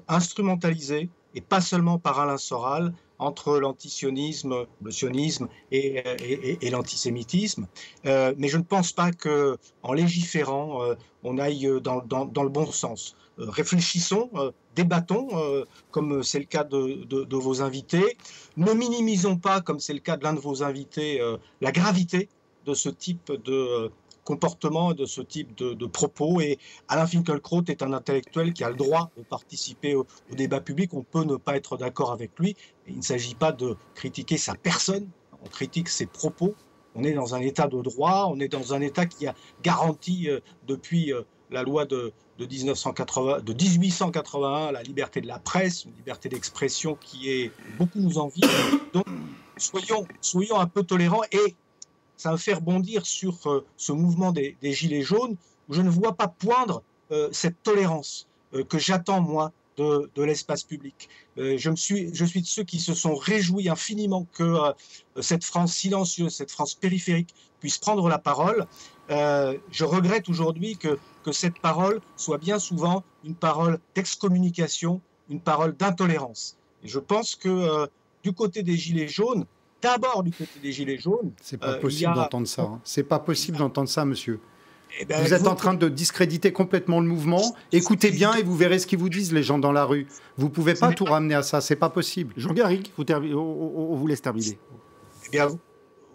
instrumentalisée, et pas seulement par Alain Soral, entre l'antisionisme, le sionisme et l'antisémitisme. Mais je ne pense pas qu'en légiférant, on aille dans le bon sens. Réfléchissons, débattons, comme c'est le cas de vos invités. Ne minimisons pas, comme c'est le cas de l'un de vos invités, la gravité de ce type de comportement, de ce type de propos. Et Alain Finkielkraut est un intellectuel qui a le droit de participer au débat public. On peut ne pas être d'accord avec lui. Il ne s'agit pas de critiquer sa personne, on critique ses propos. On est dans un état de droit, on est dans un état qui a garanti depuis la loi de 1881, la liberté de la presse, une liberté d'expression qui est beaucoup nous envie. Donc, soyons un peu tolérants. Et ça me fait rebondir sur ce mouvement des Gilets jaunes, où je ne vois pas poindre cette tolérance que j'attends, moi, de l'espace public. Je suis de ceux qui se sont réjouis infiniment que cette France silencieuse, cette France périphérique puisse prendre la parole. Je regrette aujourd'hui que cette parole soit bien souvent une parole d'excommunication, une parole d'intolérance. Et je pense que du côté des Gilets jaunes, d'abord du côté des Gilets jaunes... C'est pas possible d'entendre ça. Hein. C'est pas possible d'entendre ça, monsieur. Eh ben, vous êtes en train de discréditer complètement le mouvement. Écoutez bien et vous verrez ce qu'ils vous disent, les gens dans la rue. Vous ne pouvez pas tout ramener à ça, c'est pas possible. Jean Garrigue, on vous laisse terminer. Eh bien,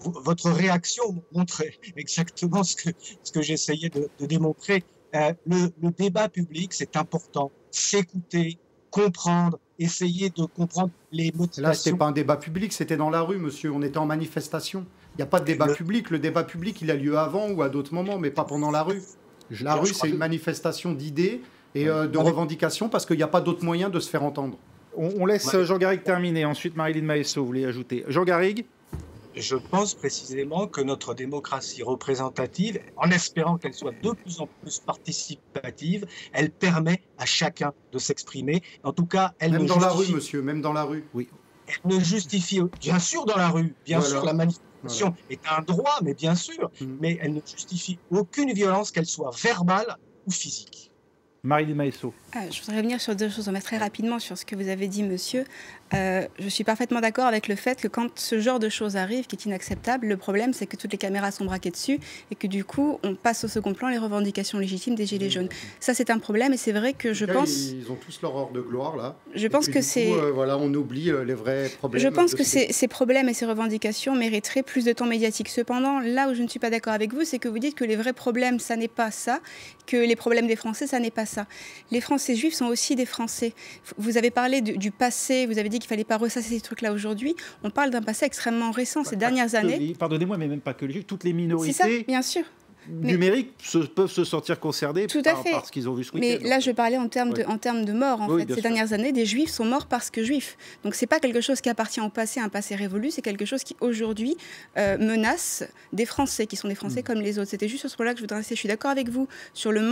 votre réaction montrait exactement ce que j'essayais de démontrer. Le débat public, c'est important. S'écouter, comprendre, essayer de comprendre les motivations. Là, ce n'était pas un débat public, c'était dans la rue, monsieur. On était en manifestation. Il n'y a pas de débat public. Le débat public, il a lieu avant ou à d'autres moments, mais pas pendant la rue. La rue, c'est une manifestation d'idées et de revendications parce qu'il n'y a pas d'autre moyen de se faire entendre. On laisse Jean Garrigue terminer. Ensuite, Marilyn Maesso, vous voulez ajouter. Jean Garrigue ? Je pense précisément que notre démocratie représentative, en espérant qu'elle soit de plus en plus participative, elle permet à chacun de s'exprimer. En tout cas, elle même dans la rue, monsieur, même dans la rue. Oui. Elle ne justifie, bien sûr, dans la rue, bien sûr, la manifestation est un droit, mais bien sûr, mais elle ne justifie aucune violence, qu'elle soit verbale ou physique. Marilyn Maesso. Je voudrais revenir sur deux choses, très rapidement sur ce que vous avez dit, monsieur. Je suis parfaitement d'accord avec le fait que quand ce genre de choses arrive, qui est inacceptable, le problème, c'est que toutes les caméras sont braquées dessus et que du coup, on passe au second plan les revendications légitimes des Gilets jaunes. Ça, c'est un problème et c'est vrai que je pense... Ils ont tous leur heure de gloire, là. Je pense que c'est... voilà, on oublie les vrais problèmes. Je pense que ces problèmes et ces revendications mériteraient plus de temps médiatique. Cependant, là où je ne suis pas d'accord avec vous, c'est que vous dites que les vrais problèmes, ça n'est pas ça, que les problèmes des Français, ça n'est pas ça. Les Français juifs sont aussi des Français. Vous avez parlé du passé, vous avez dit qu'il ne fallait pas ressasser ces trucs-là aujourd'hui. On parle d'un passé extrêmement récent, ces dernières années. Pardonnez-moi, mais même pas que les juifs, toutes les minorités... C'est ça, bien sûr. Numériques peuvent se sentir concernés par ce qu'ils ont vu ce week-end. Mais là, je parlais en termes de mort, en fait. Ces dernières années, des juifs sont morts parce que juifs. Donc, ce n'est pas quelque chose qui appartient au passé, un passé révolu, c'est quelque chose qui, aujourd'hui, menace des Français, qui sont des Français comme les autres. C'était juste sur ce point-là que je voudrais insister. Je suis d'accord avec vous sur le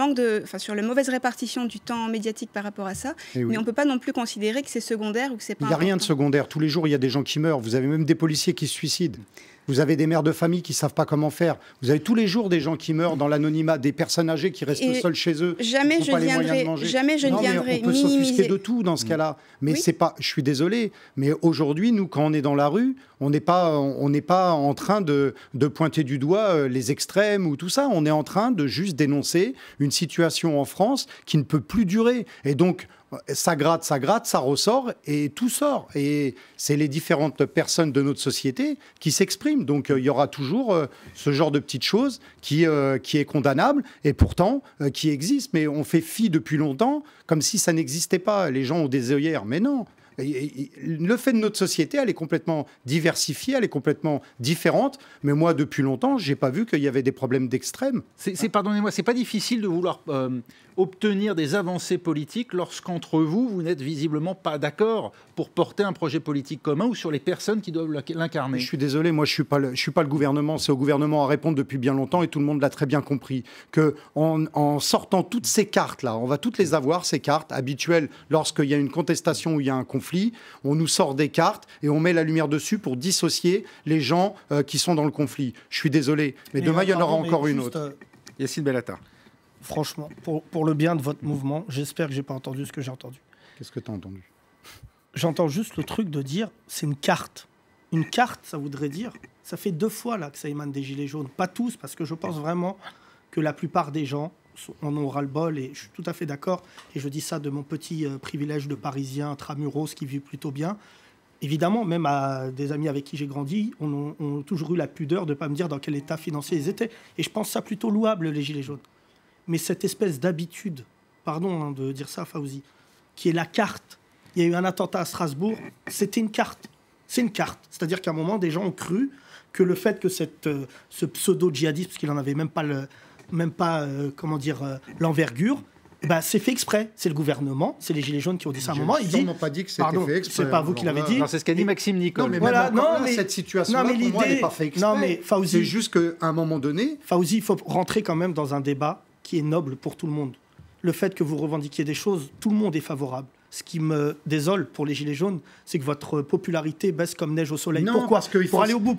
sur la mauvaise répartition du temps médiatique par rapport à ça, mais on ne peut pas non plus considérer que c'est secondaire ou que c'est pas important. Il n'y a rien de secondaire. Tous les jours, il y a des gens qui meurent. Vous avez même des policiers qui se suicident. Vous avez des mères de famille qui ne savent pas comment faire. Vous avez tous les jours des gens qui meurent dans l'anonymat, des personnes âgées qui restent seules chez eux. Jamais je ne viendrai on peut s'offusquer de tout dans ce cas-là. Mais c'est pas. Je suis désolé, mais aujourd'hui, nous, quand on est dans la rue, on n'est pas en train de pointer du doigt les extrêmes ou tout ça. On est en train de juste dénoncer une situation en France qui ne peut plus durer. Et donc, ça gratte, ça ressort et tout sort. Et c'est les différentes personnes de notre société qui s'expriment. Donc il y aura toujours ce genre de petites choses qui est condamnable et pourtant qui existe. Mais on fait fi depuis longtemps comme si ça n'existait pas. Les gens ont des œillères, mais non. Le fait de notre société, elle est complètement diversifiée, elle est complètement différente. Mais moi, depuis longtemps, je n'ai pas vu qu'il y avait des problèmes d'extrême. Pardonnez-moi, c'est pas difficile de vouloir obtenir des avancées politiques lorsqu'entre vous, vous n'êtes visiblement pas d'accord pour porter un projet politique commun ou sur les personnes qui doivent l'incarner. Je suis désolé, moi je suis pas le gouvernement, c'est au gouvernement à répondre depuis bien longtemps et tout le monde l'a très bien compris en sortant toutes ces cartes là, on va toutes les avoir ces cartes habituelles lorsqu'il y a une contestation ou il y a un conflit, on nous sort des cartes et on met la lumière dessus pour dissocier les gens qui sont dans le conflit. Je suis désolé, mais demain il y en aura encore une autre. Yacine Bellatar. Franchement, pour le bien de votre mouvement, j'espère que j'ai pas entendu ce que j'ai entendu. Qu'est-ce que tu as entendu? J'entends juste le truc de dire, c'est une carte. Une carte, ça voudrait dire, ça fait 2 fois là que ça émane des Gilets jaunes. Pas tous, parce que je pense vraiment que la plupart des gens en ont ras-le-bol, et je suis tout à fait d'accord, et je dis ça de mon petit privilège de Parisien intramuros qui vit plutôt bien. Évidemment, même à des amis avec qui j'ai grandi, ont toujours eu la pudeur de ne pas me dire dans quel état financier ils étaient. Et je pense ça plutôt louable, les Gilets jaunes. Mais cette espèce d'habitude, pardon de dire ça, Fawzi, qui est la carte. Il y a eu un attentat à Strasbourg, c'était une carte. C'est une carte. C'est-à-dire qu'à un moment, des gens ont cru que le fait que ce pseudo-djihadiste, parce qu'il n'en avait même pas même pas l'envergure. C'est fait exprès. C'est le gouvernement, c'est les Gilets jaunes qui ont dit ça à un moment. Ils n'ont pas dit que c'était fait exprès. C'est pas vous qui l'avez dit. Non, c'est ce qu'a dit Maxime Nicole. Non, mais voilà, cette situation-là, pour moi, elle n'est pas fait exprès. Non, mais Fawzi, c'est juste qu'à un moment donné... Fawzi, il faut rentrer quand même dans un débat qui est noble pour tout le monde. Le fait que vous revendiquiez des choses, tout le monde est favorable. Ce qui me désole pour les Gilets jaunes, c'est que votre popularité baisse comme neige au soleil. Non, pourquoi? Pour aller au bout,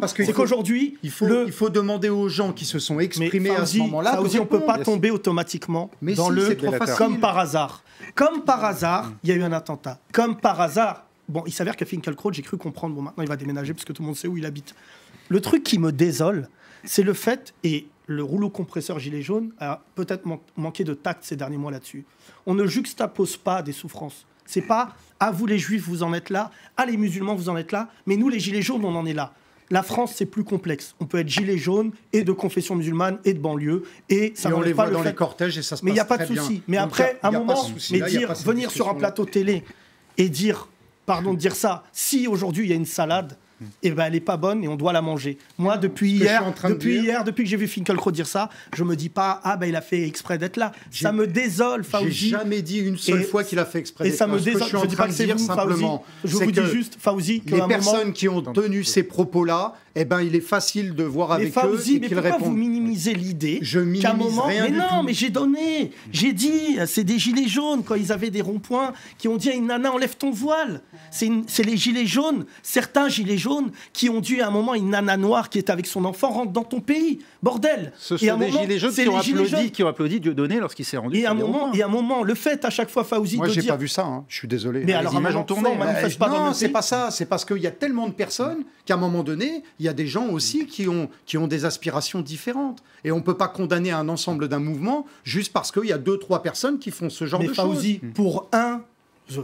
c'est qu'aujourd'hui... Il faut demander aux gens qui se sont exprimés à ce moment-là... Fawzi, on ne peut pas tomber automatiquement dans le... Comme par hasard. Comme par hasard, il y a eu un attentat. Comme par hasard... Bon, il s'avère que Finkielkraut, j'ai cru comprendre, bon, maintenant il va déménager parce que tout le monde sait où il habite. Le truc qui me désole, c'est le fait... et le rouleau compresseur gilet jaune a peut-être manqué de tact ces derniers mois là-dessus. On ne juxtapose pas des souffrances. C'est pas « ah, vous les juifs, vous en êtes là »,« ah, les musulmans, vous en êtes là », mais nous, les gilets jaunes, on en est là. La France, c'est plus complexe. On peut être gilet jaune et de confession musulmane et de banlieue, et ça n'enlève pas le fait... dans les cortèges et ça se passe très bien. Mais il n'y a pas de souci. Mais après, à un moment, venir sur un plateau télé et dire ça, si aujourd'hui il y a une salade, elle n'est pas bonne et on doit la manger. Moi, depuis que j'ai vu Finkielkraut dire ça, je me dis pas il a fait exprès d'être là. Ça me désole, Fawzi. J'ai jamais dit une seule fois qu'il a fait exprès d'être là. Et ça me désole. Je dis pas que c'est vous, simplement. Je vous dis juste, Fawzi, que les personnes qui ont tenu ces propos-là, il est facile de voir avec eux et qu'ils répondent. Pourquoi vous minimisez l'idée qu'à un moment, mais non, mais j'ai dit, c'est des gilets jaunes quand ils avaient des ronds-points qui ont dit à une nana enlève ton voile. C'est les gilets jaunes, certains gilets jaunes qui ont dit à un moment une nana noire qui est avec son enfant rentre dans ton pays, bordel. Ce sont des gilets jaunes qui ont applaudi Dieudonné lorsqu'il s'est rendu. Et à un moment, le fait à chaque fois, Fawzi, moi j'ai pas vu ça. Je suis désolé. Mais alors, images ont tourné. Non, c'est pas ça. C'est parce qu'il y a tellement de personnes qu'à un moment donné, il y a des gens aussi qui ont des aspirations différentes. Et on peut pas condamner un ensemble d'un mouvement juste parce qu'il y a 2-3 personnes qui font ce genre de choses. Mais Fawzi, pour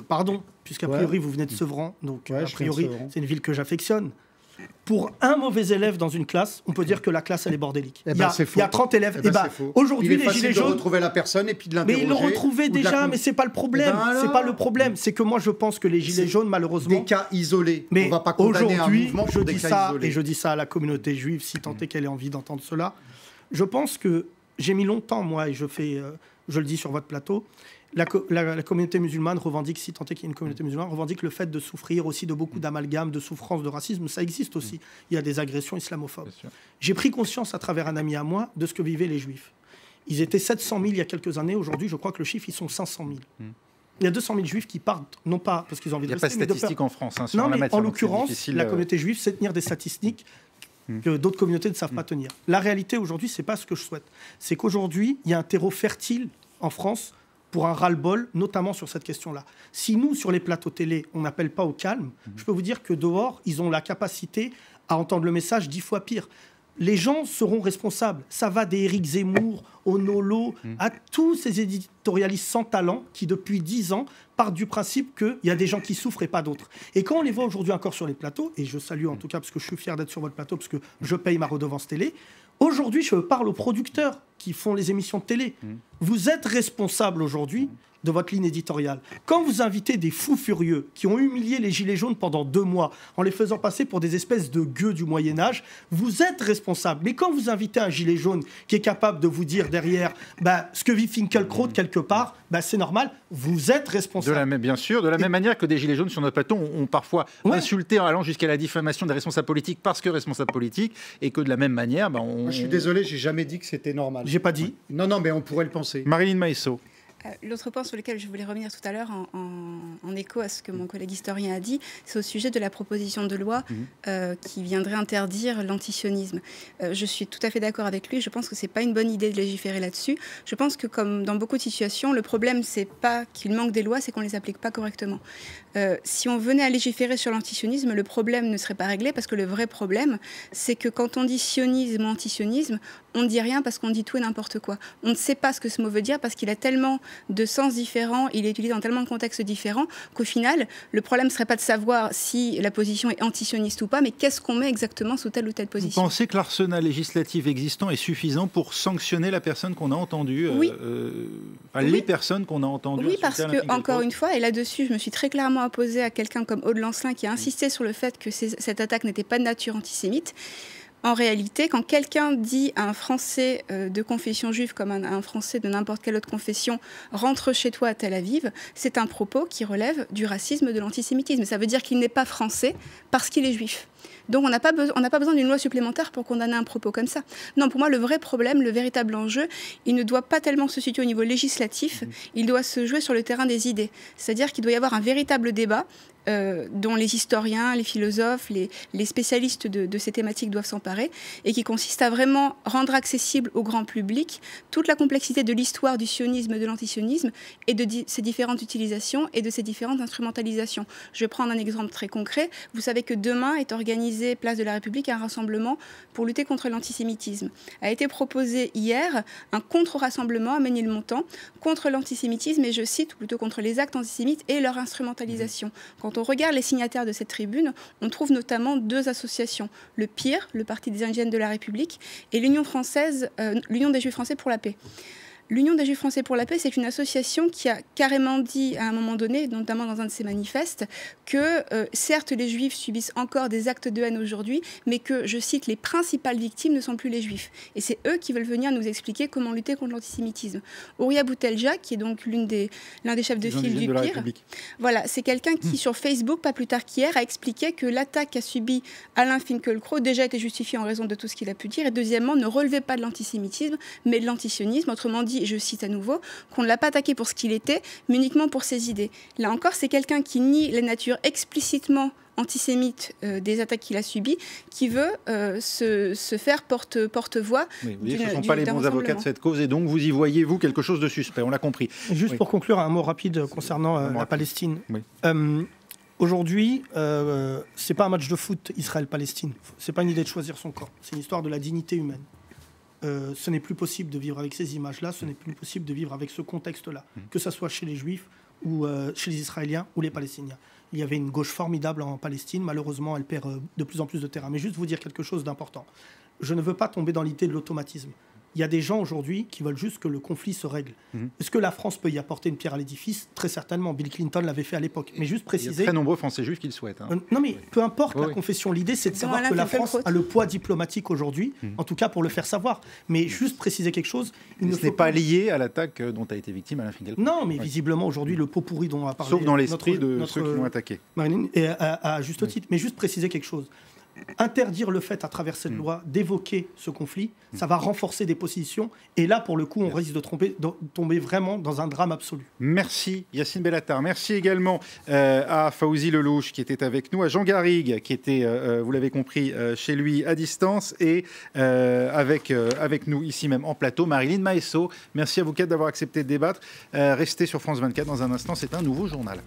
pardon, puisqu'a priori vous venez de Sevran, donc a priori c'est une ville que j'affectionne. Pour un mauvais élève dans une classe, on peut dire que la classe elle est bordélique. Il y a 30 élèves. Aujourd'hui, les gilets jaunes. De retrouver la personne et puis de l'interroger. Mais ils l'ont retrouvé déjà, mais c'est pas le problème. C'est pas le problème. C'est que moi je pense que les gilets jaunes, malheureusement. Des cas isolés. Mais on va pas condamner un mouvement pour des cas isolés. Et je dis ça à la communauté juive, si tant est qu'elle ait envie d'entendre cela. Je pense que j'ai mis longtemps, moi, et je le dis sur votre plateau. La communauté musulmane revendique, si tant est qu'il y a une communauté musulmane, revendique le fait de souffrir aussi de beaucoup d'amalgames, de souffrances, de racisme. Ça existe aussi. Il y a des agressions islamophobes. J'ai pris conscience à travers un ami à moi de ce que vivaient les juifs. Ils étaient 700 000 il y a quelques années. Aujourd'hui, je crois que le chiffre, ils sont 500 000. Il y a 200 000 juifs qui partent, non pas parce qu'ils ont envie de rester. Il n'y a pas de statistiques en France. Non, mais en l'occurrence, la communauté juive sait tenir des statistiques que d'autres communautés ne savent pas tenir. La réalité aujourd'hui, c'est pas ce que je souhaite. C'est qu'aujourd'hui, il y a un terreau fertile en France pour un ras-le-bol, notamment sur cette question-là. Si nous, sur les plateaux télé, on n'appelle pas au calme, je peux vous dire que dehors, ils ont la capacité à entendre le message 10 fois pire. Les gens seront responsables. Ça va des Éric Zemmour, au Nolo, à tous ces éditorialistes sans talent qui, depuis 10 ans, partent du principe qu'il y a des gens qui souffrent et pas d'autres. Et quand on les voit aujourd'hui encore sur les plateaux, et je salue en tout cas parce que je suis fier d'être sur votre plateau, parce que je paye ma redevance télé, aujourd'hui, je parle aux producteurs qui font les émissions de télé. Vous êtes responsable aujourd'hui de votre ligne éditoriale. Quand vous invitez des fous furieux qui ont humilié les Gilets jaunes pendant 2 mois en les faisant passer pour des espèces de gueux du Moyen-Âge, vous êtes responsable. Mais quand vous invitez un Gilet jaune qui est capable de vous dire derrière ce que vit Finkielkraut quelque part, c'est normal, vous êtes responsable. Bien sûr, de la même manière que des Gilets jaunes sur notre plateau ont parfois insulté en allant jusqu'à la diffamation des responsables politiques parce que responsables politiques, et que de la même manière... Moi, je suis désolé, j'ai jamais dit que c'était normal. J'ai pas dit. Non, mais on pourrait le penser. Marilyn Maïsso. L'autre point sur lequel je voulais revenir tout à l'heure, en écho à ce que mon collègue historien a dit, c'est au sujet de la proposition de loi qui viendrait interdire l'antisionisme. Je suis tout à fait d'accord avec lui. Je pense que c'est pas une bonne idée de légiférer là-dessus. Je pense que, comme dans beaucoup de situations, le problème, c'est pas qu'il manque des lois, c'est qu'on les applique pas correctement. Si on venait à légiférer sur l'antisionisme, le problème ne serait pas réglé, parce que le vrai problème, c'est que quand on dit sionisme ou antisionisme, on ne dit rien parce qu'on dit tout et n'importe quoi. On ne sait pas ce que ce mot veut dire parce qu'il a tellement de sens différents, il est utilisé dans tellement de contextes différents qu'au final, le problème ne serait pas de savoir si la position est antisioniste ou pas, mais qu'est-ce qu'on met exactement sous telle ou telle position. Vous pensez que l'arsenal législatif existant est suffisant pour sanctionner la personne qu'on a entendue, les personnes qu'on a entendues? Oui, parce que, encore une fois, et là-dessus, je me suis très clairement opposée à quelqu'un comme Aude Lancelin qui a insisté sur le fait que cette attaque n'était pas de nature antisémite. En réalité, quand quelqu'un dit à un Français de confession juive comme un Français de n'importe quelle autre confession « rentre chez toi à Tel Aviv », c'est un propos qui relève du racisme, de l'antisémitisme. Ça veut dire qu'il n'est pas français parce qu'il est juif. Donc on n'a pas besoin d'une loi supplémentaire pour condamner un propos comme ça. Non, pour moi, le vrai problème, le véritable enjeu, il ne doit pas tellement se situer au niveau législatif, il doit se jouer sur le terrain des idées. C'est-à-dire qu'il doit y avoir un véritable débat dont les historiens, les philosophes, les spécialistes de ces thématiques doivent s'emparer, et qui consiste à vraiment rendre accessible au grand public toute la complexité de l'histoire du sionisme et de l'antisionisme, et de ses différentes utilisations et de ses différentes instrumentalisations. Je vais prendre un exemple très concret. Vous savez que demain est organisé, place de la République, un rassemblement pour lutter contre l'antisémitisme. A été proposé hier un contre-rassemblement à Ménilmontant contre l'antisémitisme, et je cite, ou plutôt contre les actes antisémites et leur instrumentalisation. Quand on regarde les signataires de cette tribune, on trouve notamment 2 associations. Le PIR, le Parti des Indigènes de la République, et l'Union des Juifs français pour la paix. L'Union des Juifs français pour la paix, c'est une association qui a carrément dit à un moment donné, notamment dans un de ses manifestes, que certes les Juifs subissent encore des actes de haine aujourd'hui, mais que, je cite, les principales victimes ne sont plus les Juifs. Et c'est eux qui veulent venir nous expliquer comment lutter contre l'antisémitisme. Ouria Boutelja, qui est donc l'un des chefs de file du PIR, voilà, c'est quelqu'un qui, sur Facebook, pas plus tard qu'hier, a expliqué que l'attaque qu'a subie Alain Finkielkraut déjà était justifiée en raison de tout ce qu'il a pu dire, et deuxièmement, ne relevait pas de l'antisémitisme, mais de l'antisionisme, autrement dit, je cite à nouveau, qu'on ne l'a pas attaqué pour ce qu'il était, mais uniquement pour ses idées. Là encore, c'est quelqu'un qui nie la nature explicitement antisémite des attaques qu'il a subies, qui veut se faire porte-voix. Oui, vous dites que ce ne sont pas les bons avocats de cette cause, et donc vous y voyez, vous, quelque chose de suspect, on l'a compris. Juste pour conclure, un mot rapide concernant la Palestine. Oui. Aujourd'hui, ce n'est pas un match de foot Israël-Palestine. Ce n'est pas une idée de choisir son corps. C'est une histoire de la dignité humaine. Ce n'est plus possible de vivre avec ces images-là, ce n'est plus possible de vivre avec ce contexte-là, que ce soit chez les Juifs ou chez les Israéliens ou les Palestiniens. Il y avait une gauche formidable en Palestine, malheureusement elle perd de plus en plus de terrain. Mais juste vous dire quelque chose d'important. Je ne veux pas tomber dans l'idée de l'automatisme. Il y a des gens aujourd'hui qui veulent juste que le conflit se règle. Est-ce que la France peut y apporter une pierre à l'édifice? Très certainement. Bill Clinton l'avait fait à l'époque. Mais juste préciser... Il y a très nombreux Français juifs qui le souhaitent. Non, mais peu importe la confession. L'idée, c'est de savoir que la France a le poids diplomatique aujourd'hui, en tout cas pour le faire savoir. Mais juste préciser quelque chose... Ce n'est pas lié à l'attaque dont a été victime Alain Finkielkraut. Non, mais visiblement, aujourd'hui, le pot pourri dont on a parlé... Sauf dans l'esprit de ceux qui l'ont attaqué. Marine, et à juste titre. Mais juste préciser quelque chose. Interdire le fait à travers cette loi d'évoquer ce conflit, ça va renforcer des positions, et là pour le coup on risque de tomber vraiment dans un drame absolu. Merci Yacine Bellatar, merci également à Fawzi Lelouch qui était avec nous, à Jean Garrigue qui était, vous l'avez compris, chez lui à distance, et avec nous ici même en plateau, Marilyn Maesso. Merci à vous quatre d'avoir accepté de débattre. Restez sur France 24 dans un instant, c'est un nouveau journal.